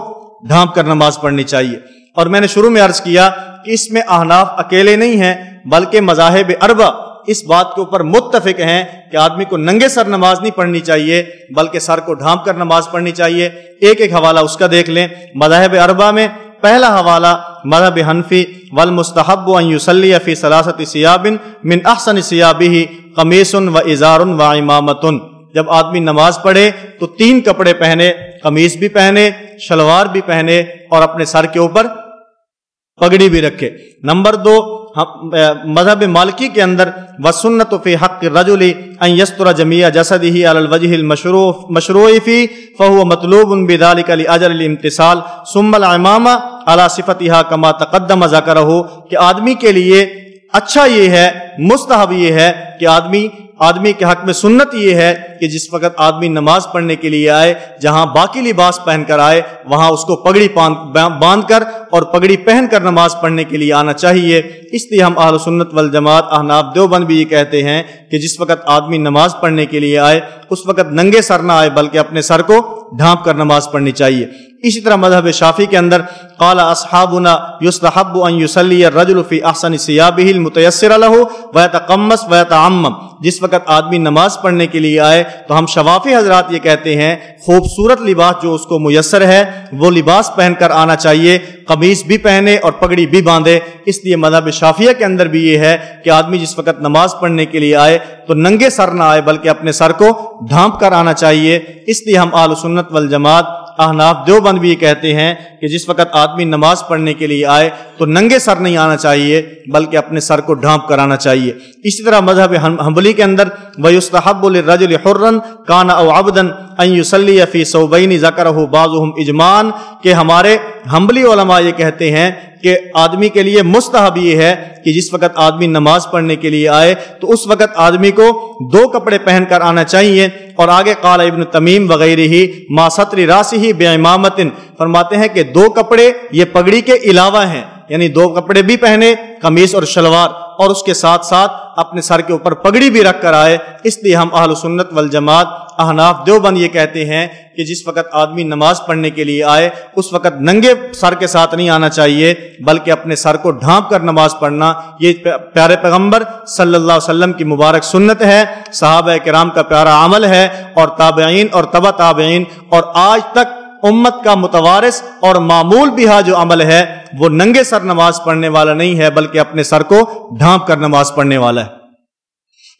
ڈھانپ کر نماز پڑھنی چاہیے۔ اور میں نے شروع میں عرض کیا کہ اس میں احناف اکیلے نہیں ہیں بلکہ مذاہب اربع اس بات کے اوپر متفق ہیں کہ آدمی کو ننگے سر نماز نہیں پڑھنی چاہیے بلکہ سر کو ڈھانپ کر نماز پڑھنی چاہیے۔ ایک ایک حوالہ اس کا دیکھ لیں۔ مذاہب اربع میں پہلا حوالہ مذہب حنفی والمستحب ان یصلی فی ثلاثۃ ثیاب من احسن ثیابہ قمیص و ازار و عمامۃ، جب آدمی نماز پڑھے تو 3 کپڑے پہنے، قمیص بھی پہنے، شلوار بھی پہنے اور اپنے سر کے اوپر پگڑی بھی رکھے۔ نمبر 2 مذہب مالکی کے اندر وسنت فی حق الرجل ان یستر جمیع جسدہ علی الوجہ المشروع فی فهو مطلوب بذلک لاجل الامتثال ثم العمامہ علی صفتها کما تقدم ذکرہ، کہ آدمی کے لیے اچھا یہ ہے، مستحب یہ ہے کہ آدمی کے حق میں سنت یہ ہے کہ جس وقت آدمی نماز پڑھنے کے لیے آئے جہاں باقی لباس پہن کر آئے وہاں اس کو پگڑی باندھ کر اور پگڑی پہن کر نماز پڑھنے کے لیے آنا چاہیے۔ اس لیے ہم اہل سنت والجماعت احناف دیوبند بھی یہ کہتے ہیں کہ جس وقت آدمی نماز پڑھنے کے لیے آئے اس وقت ننگے سر نہ آئے بلکہ اپنے سر کو ڈھانپ کر نماز پڑھنی چاہیے۔ اسی طرح مذہب شافعی کے اندر قال اصحابنا یستحب ان یصلی الرجل فی احسن ثیابہ المتیسر له ویتقمص ویتعمم، جس وقت آدمی نماز پڑھنے کے لیے آئے تو ہم شفافی حضرات یہ کہتے ہیں خوبصورت لباس جو اس کو میسر ہے وہ لباس پہن کر آنا چاہیے، قمیص بھی پہنے اور پگڑی بھی باندھے۔ اس لیے مذہب شافعیہ کے اندر بھی یہ ہے کہ آدمی جس وقت نماز پڑھنے کے لیے آئے تو ننگے سر نہ آئے بلکہ اپنے سر کو ڈھانپ کر آنا چاہیے۔ اس لیے ہم اہل سنت والجماعت احناف دیوبند بھی یہ کہتے ہیں کہ جس وقت آدمی نماز پڑھنے کے لیے آئے تو ننگے سر نہیں آنا چاہیے بلکہ اپنے سر کو ڈھانپ کر آنا چاہیے۔ اسی طرح مذہب حنبلی کے اندر وَيُسْتَحَبُّ لِلرَّجُلِ حُرًّا كَانَ أَوْ عَبْدًا أَن يُصَلِّيَ فِي ثَوْبَيْنِ ذَكَرَهُ بَعْضُهُمْ إِجْمَاعًا، کہ ہمارے حنبلی علماء یہ کہتے ہیں کہ آدمی کے لیے مستحب یہ ہے کہ جس وقت آدمی نماز پڑھنے کے لیے آئے تو اس وقت آدمی کو 2 کپڑے پہن کر آنا چاہیے۔ اور آگے قال ابن تمیم وغیرہ ما ستر راسہ بعمامۃ، فرماتے ہیں کہ 2 کپڑے یہ پگڑی کے علاوہ ہیں، یعنی 2 کپڑے بھی پہنے، قمیص اور شلوار، اور اس کے ساتھ ساتھ اپنے سر کے اوپر پگڑی بھی رکھ کر آئے۔ اس لیے ہم اہل سنت والجماعت احناف دیوبند یہ کہتے ہیں کہ جس وقت آدمی نماز پڑھنے کے لیے آئے اس وقت ننگے سر کے ساتھ نہیں آنا چاہیے بلکہ اپنے سر کو ڈھانپ کر نماز پڑھنا یہ پیارے پیغمبر صلی اللہ علیہ وسلم کی مبارک سنت ہے، صحابہ کرام کا پیارا عمل ہے، اور تابعین اور تبع تابعین اور آج تک امت کا متوارث اور معمول بھی جو عمل ہے وہ ننگے سر نماز پڑھنے والا نہیں ہے، بلکہ اپنے سر کو ڈھانپ کر نماز پڑھنے والا ہے۔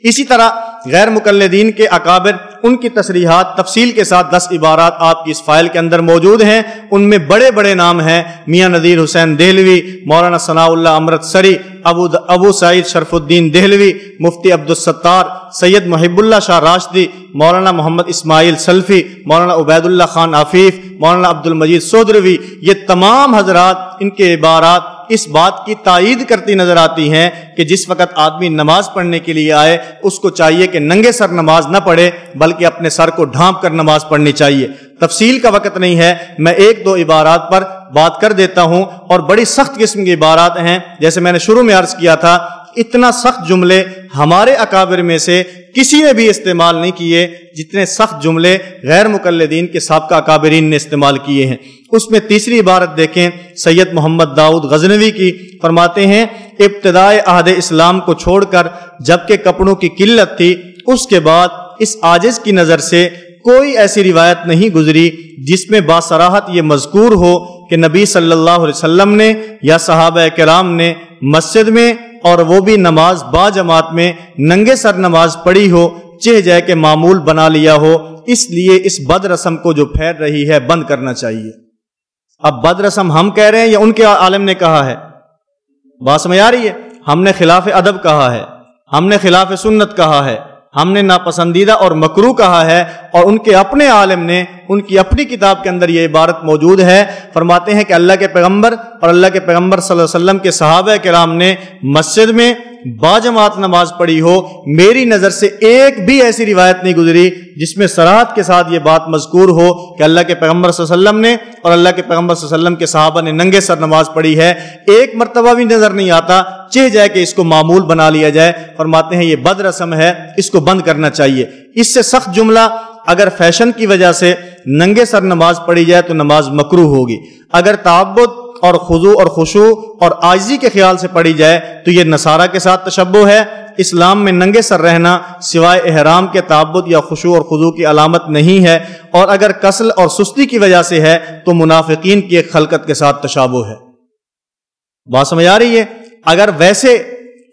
اسی طرح غیر مقلدین کے اکابر، ان کی تصریحات تفصیل کے ساتھ 10 عبارات آپ کی اس فائل کے اندر موجود ہیں۔ ان میں بڑے بڑے نام ہیں: میاں نذیر حسین دہلوی، مولانا ثناء اللہ امرتسری، ابو سعید شرف الدین دہلوی، مفتی عبدالستار، سید محب اللہ شاہ راشدی، مولانا محمد اسماعیل سلفی، مولانا عبید اللہ خان عفیف، مولانا عبد المجید سودروی، یہ تمام حضرات ان کے عبارات اس بات کی تائید کرتی نظر آتی ہیں کہ جس وقت آدمی نماز پڑھنے کے لیے آئے اس کو چاہیے کہ ننگے سر نماز نہ پڑھے، بلکہ اپنے سر کو ڈھانپ کر نماز پڑھنی چاہیے۔ تفصیل کا وقت نہیں ہے، میں ایک دو عبارات پر بات کر دیتا ہوں، اور بڑی سخت قسم کی عبارات ہیں۔ جیسے میں نے شروع میں عرض کیا تھا، اتنا سخت جملے ہمارے اکابر میں سے کسی نے بھی استعمال نہیں کیے جتنے سخت جملے غیر مقلدین کے سابقہ اکابرین نے استعمال کیے ہیں۔ اس میں تیسری عبارت دیکھیں سید محمد داؤد غزنوی کی، فرماتے ہیں ابتدائے عہد اسلام کو چھوڑ کر جبکہ کپڑوں کی قلت تھی، اس کے بعد اس عاجز کی نظر سے کوئی ایسی روایت نہیں گزری جس میں باصراحت یہ مذکور ہو کہ نبی صلی اللہ علیہ وسلم نے یا صحابہ کرام نے مسجد میں اور وہ بھی نماز با جماعت میں ننگے سر نماز پڑھی ہو، چہ جائے کہ معمول بنا لیا ہو۔ اس لیے اس بد رسم کو جو پھیل رہی ہے بند کرنا چاہیے۔ اب بد رسم ہم کہہ رہے ہیں یا ان کے عالم نے کہا ہے؟ بات سمجھ آ رہی ہے؟ ہم نے خلاف ادب کہا ہے، ہم نے خلاف سنت کہا ہے، ہم نے ناپسندیدہ اور مکروہ کہا ہے، اور ان کے اپنے عالم نے ان کی اپنی کتاب کے اندر یہ عبارت موجود ہے۔ فرماتے ہیں کہ اللہ کے پیغمبر اور اللہ کے پیغمبر صلی اللہ علیہ وسلم کے صحابہ کرام نے مسجد میں باجماعت نماز پڑھی ہو، میری نظر سے ایک بھی ایسی روایت نہیں گزری جس میں صراحت کے ساتھ یہ بات مذکور ہو کہ اللہ کے پیغمبر صلی اللہ علیہ وسلم نے اور اللہ کے پیغمبر صلی اللہ علیہ وسلم کے صحابہ نے ننگے سر نماز پڑھی ہے۔ ایک مرتبہ بھی نظر نہیں آتا، چہ جائے کہ اس کو معمول بنا لیا جائے۔ فرماتے ہیں یہ بد رسم ہے، اس کو بند کرنا چاہیے۔ اس سے سخت جملہ، اگر فیشن کی وجہ سے ننگے سر نماز پڑھی جائے تو نماز مکروہ ہوگی، اگر تعبد اور خضوع اور خشوع اور عاجزی کے خیال سے پڑھی جائے تو یہ نصارہ کے ساتھ تشبہ ہے۔ اسلام میں ننگے سر رہنا سوائے احرام کے تعبد یا خشوع اور خضوع کی علامت نہیں ہے، اور اگر کسل اور سستی کی وجہ سے ہے تو منافقین کی ایک خلقت کے ساتھ تشابہ ہے۔ بات سمجھ آ رہی ہے؟ اگر ویسے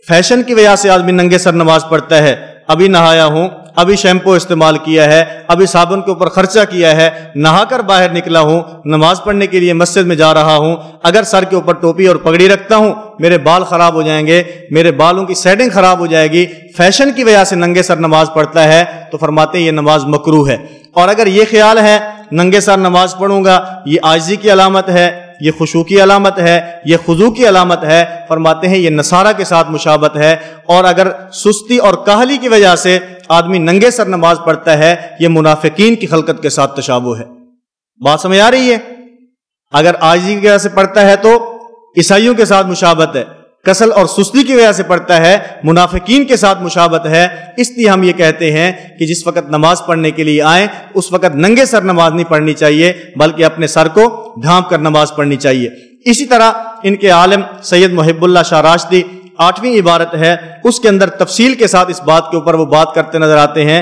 فیشن کی وجہ سے آدمی ننگے سر نماز پڑھتا ہے، ابھی نہایا ہوں، ابھی شیمپو استعمال کیا ہے، ابھی صابن کے اوپر خرچہ کیا ہے، نہا کر باہر نکلا ہوں، نماز پڑھنے کے لیے مسجد میں جا رہا ہوں، اگر سر کے اوپر ٹوپی اور پگڑی رکھتا ہوں میرے بال خراب ہو جائیں گے، میرے بالوں کی سیٹنگ خراب ہو جائے گی، فیشن کی وجہ سے ننگے سر نماز پڑھتا ہے تو فرماتے ہیں یہ نماز مکروہ ہے۔ اور اگر یہ خیال ہے ننگے سر نماز پڑھوں گا یہ عاجزی کی علامت ہے، یہ خشوع کی علامت ہے، یہ خضوع کی علامت ہے، فرماتے ہیں یہ نصارہ کے ساتھ مشابہت ہے۔ اور اگر سستی اور کاہلی کی وجہ سے آدمی ننگے سر نماز پڑھتا ہے یہ منافقین کی خلقت کے ساتھ تشابہ ہے۔ بات سمجھ آ رہی ہے؟ اگر عاجزی کی وجہ سے پڑھتا ہے تو عیسائیوں کے ساتھ مشابہت ہے، کسل اور سستی کی وجہ سے پڑھتا ہے منافقین کے ساتھ مشابہت ہے۔ اس لیے ہم یہ کہتے ہیں کہ جس وقت نماز پڑھنے کے لیے آئیں اس وقت ننگے سر نماز نہیں پڑھنی چاہیے، بلکہ اپنے سر کو ڈھانپ کر نماز پڑھنی چاہیے۔ اسی طرح ان کے عالم سید محب اللہ شاہ راشدی 8ویں عبارت ہے، اس کے اندر تفصیل کے ساتھ اس بات کے اوپر وہ بات کرتے نظر آتے ہیں۔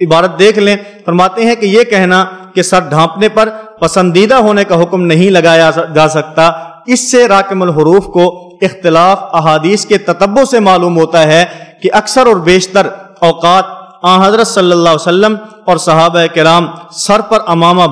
عبارت دیکھ لیں، فرماتے ہیں کہ یہ کہنا کہ سر ڈھانپنے پر پسندیدہ ہونے کا حکم نہیں لگایا جا سکتا، اس سے راکم الحروف کو اختلاف احادیث کے تتبع سے معلوم ہوتا ہے کہ اکثر اور بیشتر اوقات آن حضرت صلی اللہ علیہ وسلم اور صحابہ کرام سر پر امامہ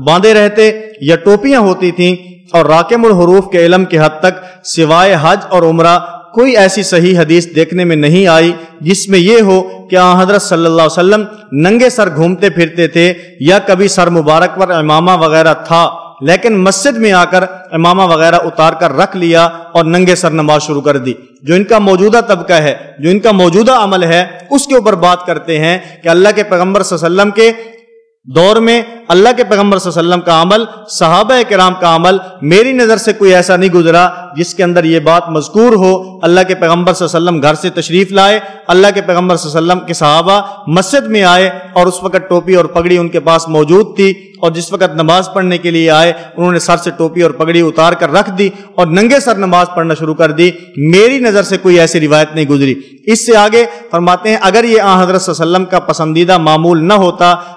باندھے رہتے یا ٹوپیاں ہوتی تھیں، اور راکم الحروف کے علم کے حد تک سوائے حج اور عمرہ کوئی ایسی صحیح حدیث دیکھنے میں نہیں آئی جس میں یہ ہو کہ آن حضرت صلی اللہ علیہ وسلم ننگے سر گھومتے پھرتے تھے، یا کبھی سر مبارک پر امامہ وغیرہ تھا لیکن مسجد میں آ کر امامہ وغیرہ اتار کر رکھ لیا اور ننگے سر نماز شروع کر دی۔ جو ان کا موجودہ طبقہ ہے، جو ان کا موجودہ عمل ہے، اس کے اوپر بات کرتے ہیں کہ اللہ کے پیغمبر صلی اللہ علیہ وسلم کے دور میں اللہ کے پیغمبر صلی اللہ علیہ وسلم کا عمل، صحابہ کرام کا عمل، میری نظر سے کوئی ایسا نہیں گزرا جس کے اندر یہ بات مذکور ہو اللہ کے پیغمبر صلی اللہ علیہ وسلم گھر سے تشریف لائے، اللہ کے پیغمبر صلی اللہ علیہ وسلم کے صحابہ مسجد میں آئے اور اس وقت ٹوپی اور پگڑی ان کے پاس موجود تھی، اور جس وقت نماز پڑھنے کے لیے آئے انہوں نے سر سے ٹوپی اور پگڑی اتار کر رکھ دی اور ننگے سر نماز پڑھنا شروع کر دی۔ میری نظر سے کوئی ایسی روایت نہیں گزری۔ اس سے آگے فرماتے ہیں اگر یہ آن حضرت صلی اللہ علیہ وسلم کا پسندیدہ معمول نہ ہوتا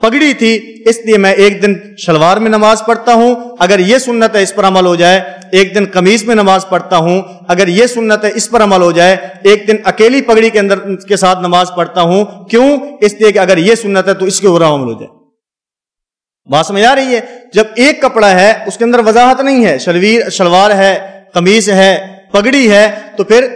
پگڑی تھی اس لیے میں ایک دن شلوار میں نماز پڑھتا ہوں، اگر یہ سنت ہے اس پر عمل ہو جائے، ایک دن قمیص میں نماز پڑھتا ہوں، اگر یہ سنت ہے اس پر عمل ہو جائے، ایک دن اکیلی پگڑی کے اندر کے ساتھ نماز پڑھتا ہوں۔ کیوں؟ اس لیے کہ اگر یہ سنت ہے تو اس کے اوپر عمل ہو جائے۔ بات سمجھ آ رہی ہے؟ جب ایک کپڑا ہے اس کے اندر وضاحت نہیں ہے، شلوار ہے، قمیص ہے، پگڑی ہے، تو پھر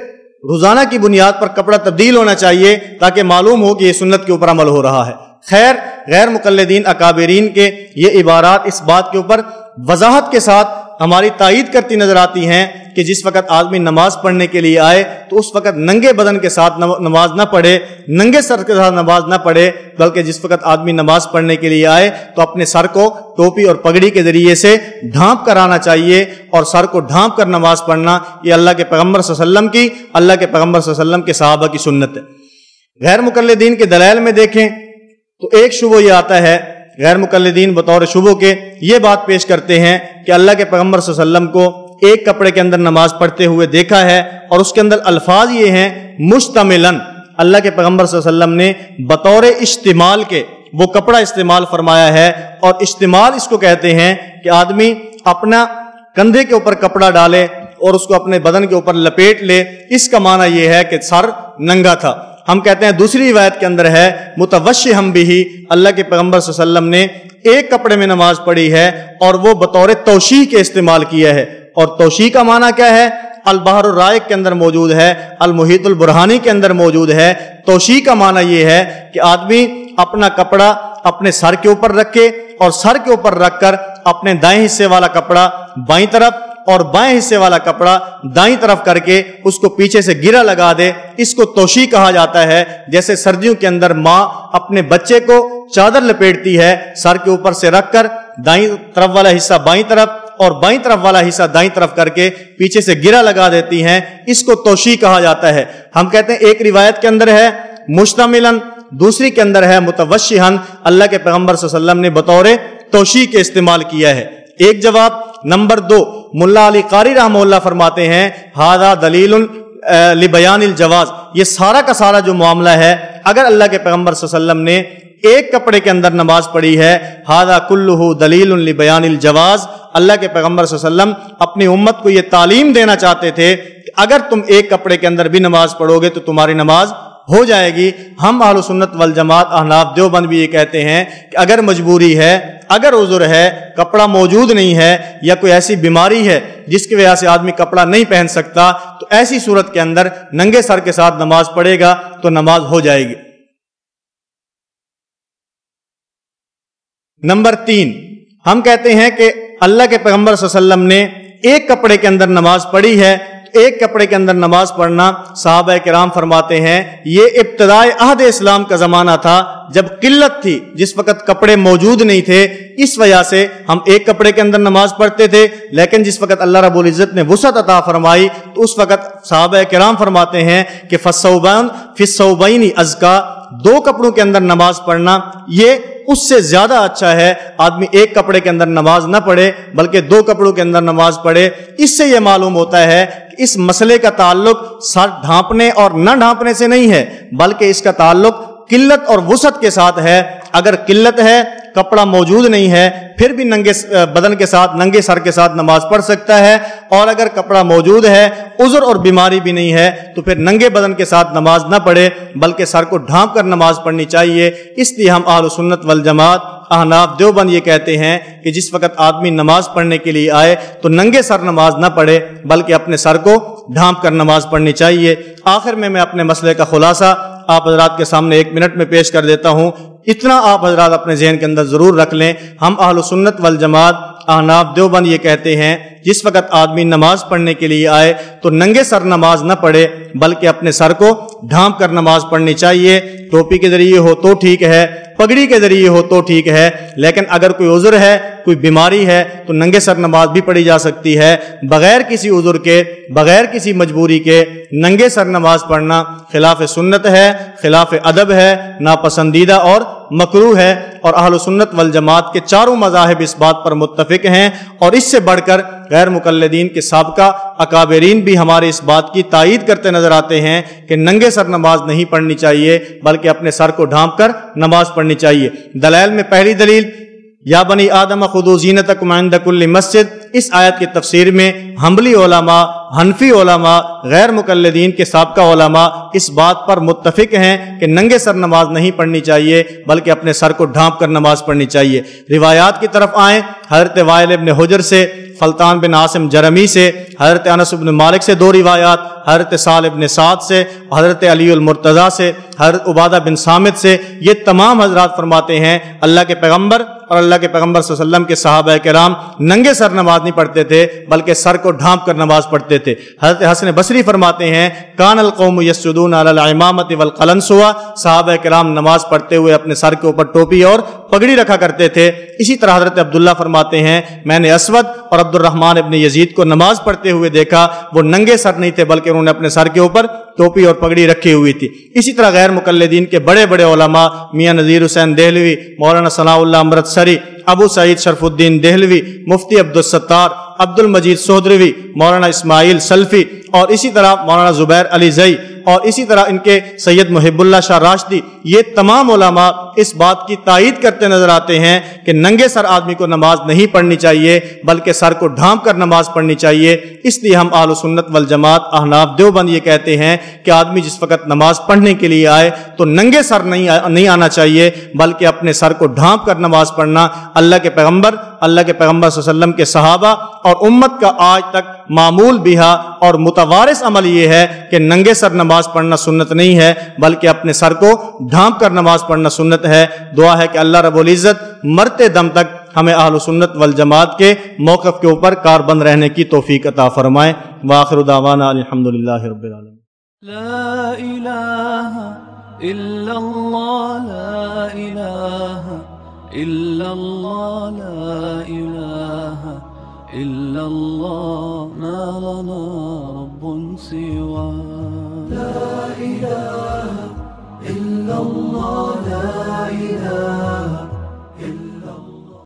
روزانہ کی بنیاد پر کپڑا تبدیل ہونا چاہیے تاکہ معلوم ہو کہ یہ سنت کے اوپر عمل ہو رہا ہے۔ خیر، غیر مقلدین اکابرین کے یہ عبارات اس بات کے اوپر وضاحت کے ساتھ ہماری تائید کرتی نظر آتی ہیں کہ جس وقت آدمی نماز پڑھنے کے لیے آئے تو اس وقت ننگے بدن کے ساتھ نماز نہ پڑھے، ننگے سر کے ساتھ نماز نہ پڑھے، بلکہ جس وقت آدمی نماز پڑھنے کے لیے آئے تو اپنے سر کو ٹوپی اور پگڑی کے ذریعے سے ڈھانپ کر آنا چاہیے، اور سر کو ڈھانپ کر نماز پڑھنا یہ اللہ کے پیغمبر صلی اللہ علیہ وسلم کی، اللہ کے پیغمبر صلی اللہ علیہ وسلم کے صحابہ کی سنت ہے۔ غیر مقلدین کے دلائل میں دیکھیں تو ایک شبہ یہ آتا ہے، غیر مقلدین بطور شبہ کے یہ بات پیش کرتے ہیں کہ اللہ کے پیغمبر صلی اللہ علیہ وسلم کو ایک کپڑے کے اندر نماز پڑھتے ہوئے دیکھا ہے، اور اس کے اندر الفاظ یہ ہیں مشتملن، اللہ کے پیغمبر صلی اللہ علیہ وسلم نے بطور اشتمال کے وہ کپڑا استعمال فرمایا ہے، اور اشتمال اس کو کہتے ہیں کہ آدمی اپنا کندھے کے اوپر کپڑا ڈالے اور اس کو اپنے بدن کے اوپر لپیٹ لے، اس کا معنی یہ ہے کہ سر ننگا تھا۔ ہم کہتے ہیں دوسری روایت کے اندر ہے متوشحم بھی، اللہ کے پیغمبر صلی اللہ علیہ وسلم نے ایک کپڑے میں نماز پڑھی ہے اور وہ بطور توشیح کے استعمال کیا ہے، اور توشیح کا معنی کیا ہے؟ البحر الرائق کے اندر موجود ہے، المحیط البرہانی کے اندر موجود ہے۔ توشیح کا معنی یہ ہے کہ آدمی اپنا کپڑا اپنے سر کے اوپر رکھے، اور سر کے اوپر رکھ کر اپنے دائیں حصے والا کپڑا بائیں طرف اور بائیں حصے والا کپڑا دائیں طرف کر کے اس کو پیچھے سے گرہ لگا دے، اس کو توشیح کہا جاتا ہے۔ جیسے سردیوں کے اندر ماں اپنے بچے کو چادر لپیٹتی ہے، سر کے اوپر سے رکھ کر دائیں طرف والا حصہ بائیں طرف اور بائیں طرف والا حصہ دائیں طرف کر کے پیچھے سے گرہ لگا دیتی ہیں، اس کو توشیح کہا جاتا ہے۔ ہم کہتے ہیں ایک روایت کے اندر ہے مشتملن، دوسری کے اندر ہے متوشحن، اللہ کے پیغمبر صلی اللہ علیہ وسلم نے بطور توشیح کے استعمال کیا ہے۔ ایک جواب۔ نمبر دو، ملا علی قاری رحمہ اللہ فرماتے ہیں ھذا دلیل لبیان الجواز، یہ سارا کا سارا جو معاملہ ہے، اگر اللہ کے پیغمبر صلی اللہ علیہ وسلم نے ایک کپڑے کے اندر نماز پڑھی ہے، ھذا کلہ دلیل لبیان الجواز، اللہ کے پیغمبر صلی اللہ علیہ وسلم اپنی امت کو یہ تعلیم دینا چاہتے تھے کہ اگر تم ایک کپڑے کے اندر بھی نماز پڑھو گے تو تمہاری نماز ہو جائے گی۔ ہم اہل سنت والجماعت احناف دیوبند بھی یہ کہتے ہیں کہ اگر مجبوری ہے، اگر عذر ہے، کپڑا موجود نہیں ہے، یا کوئی ایسی بیماری ہے جس کی وجہ سے آدمی کپڑا نہیں پہن سکتا، تو ایسی صورت کے اندر ننگے سر کے ساتھ نماز پڑھے گا تو نماز ہو جائے گی۔ نمبر تین، ہم کہتے ہیں کہ اللہ کے پیغمبر صلی اللہ علیہ وسلم نے ایک کپڑے کے اندر نماز پڑھی ہے۔ ایک کپڑے کے اندر نماز پڑھنا، صحابہ کرام فرماتے ہیں یہ ابتدائے عہد اسلام کا زمانہ تھا، جب قلت تھی، جس وقت کپڑے موجود نہیں تھے، اس وجہ سے ہم ایک کپڑے کے اندر نماز پڑھتے تھے۔ لیکن جس وقت اللہ رب العزت نے وسعت عطا فرمائی تو اس وقت صحابہ کرام فرماتے ہیں کہ فالثوبان فی الثوبین ازکا، دو کپڑوں کے اندر نماز پڑھنا یہ اس سے زیادہ اچھا ہے، آدمی ایک کپڑے کے اندر نماز نہ پڑھے بلکہ دو کپڑوں کے اندر نماز پڑھے۔ اس سے یہ معلوم ہوتا ہے کہ اس مسئلے کا تعلق سر ڈھانپنے اور نہ ڈھانپنے سے نہیں ہے، بلکہ اس کا تعلق قلت اور وسعت کے ساتھ ہے۔ اگر قلت ہے، کپڑا موجود نہیں ہے، پھر بھی ننگے بدن کے ساتھ، ننگے سر کے ساتھ نماز پڑھ سکتا ہے، اور اگر کپڑا موجود ہے، عذر اور بیماری بھی نہیں ہے، تو پھر ننگے بدن کے ساتھ نماز نہ پڑھے بلکہ سر کو ڈھانپ کر نماز پڑھنی چاہیے۔ اس لیے ہم اہل سنت والجماعت احناف دیوبند یہ کہتے ہیں کہ جس وقت آدمی نماز پڑھنے کے لیے آئے تو ننگے سر نماز نہ پڑھے بلکہ اپنے سر کو ڈھانپ کر نماز پڑھنی چاہیے۔ آخر میں اپنے مسئلے کا خلاصہ آپ حضرات کے سامنے 1 منٹ میں پیش کر دیتا ہوں۔ اتنا آپ حضرات اپنے ذہن کے اندر ضرور رکھ لیں، ہم اہل سنت والجماعت احناف دیوبند یہ کہتے ہیں جس وقت آدمی نماز پڑھنے کے لیے آئے تو ننگے سر نماز نہ پڑھے بلکہ اپنے سر کو ڈھانپ کر نماز پڑھنی چاہیے۔ ٹوپی کے ذریعے ہو تو ٹھیک ہے، پگڑی کے ذریعے ہو تو ٹھیک ہے، لیکن اگر کوئی عذر ہے، کوئی بیماری ہے تو ننگے سر نماز بھی پڑھی جا سکتی ہے۔ بغیر کسی عذر کے، بغیر کسی مجبوری کے ننگے سر نماز پڑھنا خلاف سنت ہے، خلاف ادب ہے، ناپسندیدہ اور مکروہ ہے، اور اہل سنت والجماعت کے چاروں مذاہب اس بات پر متفق ہیں، اور اس سے بڑھ کر غیر مقلدین کے سابقہ اکابرین بھی ہمارے اس بات کی تائید کرتے نظر آتے ہیں کہ ننگے سر نماز نہیں پڑھنی چاہیے بلکہ اپنے سر کو ڈھانپ کر نماز پڑھنی چاہیے۔ دلائل میں پہلی دلیل یا بنی آدم خذوا زینتکم عند کل مسجد، اس آیت کی تفسیر میں حنبلی علماء، حنفی علماء، غیر مقلدین کے سابقہ علماء اس بات پر متفق ہیں کہ ننگے سر نماز نہیں پڑھنی چاہیے بلکہ اپنے سر کو ڈھانپ کر نماز پڑھنی چاہیے۔ روایات کی طرف آئیں، حضرت وائل ابن حجر سے، فلطان بن عاصم جرمی سے، حضرت انس بن مالک سے دو روایات، حضرت سال ابن سعد سے، حضرت علی المرتضیٰ سے، حضرت عبادہ بن صامت سے، یہ تمام حضرات فرماتے ہیں اللہ کے پیغمبر اور اللہ کے پیغمبر صلی اللہ علیہ وسلم کے صحابہ کرام ننگے سر نماز نہیں پڑھتے تھے بلکہ سر کو ڈھانپ کر نماز پڑھتے تھے۔ حضرت حسن بصری فرماتے ہیں کان القوم یسجدون علی العمامۃ والقلنسوۃ، صحابہ کرام نماز پڑھتے ہوئے اپنے سر کے اوپر ٹوپی اور پگڑی رکھا کرتے تھے۔ اسی طرح حضرت عبداللہ فرماتے ہیں میں نے اسود اور عبد الرحمن ابن یزید کو نماز پڑھتے ہوئے دیکھا، وہ ننگے سر نہیں تھے بلکہ انہوں نے اپنے سر کے اوپر ٹوپی اور پگڑی رکھی ہوئی تھی۔ اسی طرح غیر مقلدین کے بڑے بڑے علماء میاں نذیر حسین دہلوی، مولانا ثناء اللہ امرتسری، ابو سعید شرف الدین دہلوی، مفتی عبدالستار، عبد المجید سہدروی، مولانا اسماعیل سلفی، اور اسی طرح مولانا زبیر علی زئی، اور اسی طرح ان کے سید محب اللہ شاہ راشدی، یہ تمام علماء اس بات کی تائید کرتے نظر آتے ہیں کہ ننگے سر آدمی کو نماز نہیں پڑھنی چاہیے بلکہ سر کو ڈھانپ کر نماز پڑھنی چاہیے۔ اس لیے ہم اہل سنت والجماعت احناف دیوبند یہ کہتے ہیں کہ آدمی جس وقت نماز پڑھنے کے لیے آئے تو ننگے سر نہیں آنا چاہیے بلکہ اپنے سر کو ڈھانپ کر نماز پڑھنا اللہ کے پیغمبر صلی اللہ علیہ وسلم کے صحابہ اور امت کا آج تک معمول بہا اور متوارث عمل یہ ہے کہ ننگے سر نماز پڑھنا سنت نہیں ہے بلکہ اپنے سر کو ڈھانپ کر نماز پڑھنا سنت ہے۔ دعا ہے کہ اللہ رب العزت مرتے دم تک ہمیں اہل سنت والجماعت کے موقف کے اوپر کاربند رہنے کی توفیق عطا فرمائے۔ وآخر دعوانا الحمدللہ رب العالمین۔ لا الہ الا اللہ، لا الہ الا اللہ، لا الہ الا اللہ، ما لنا رب سوا۔ لا الہ الا اللہ، لا الہ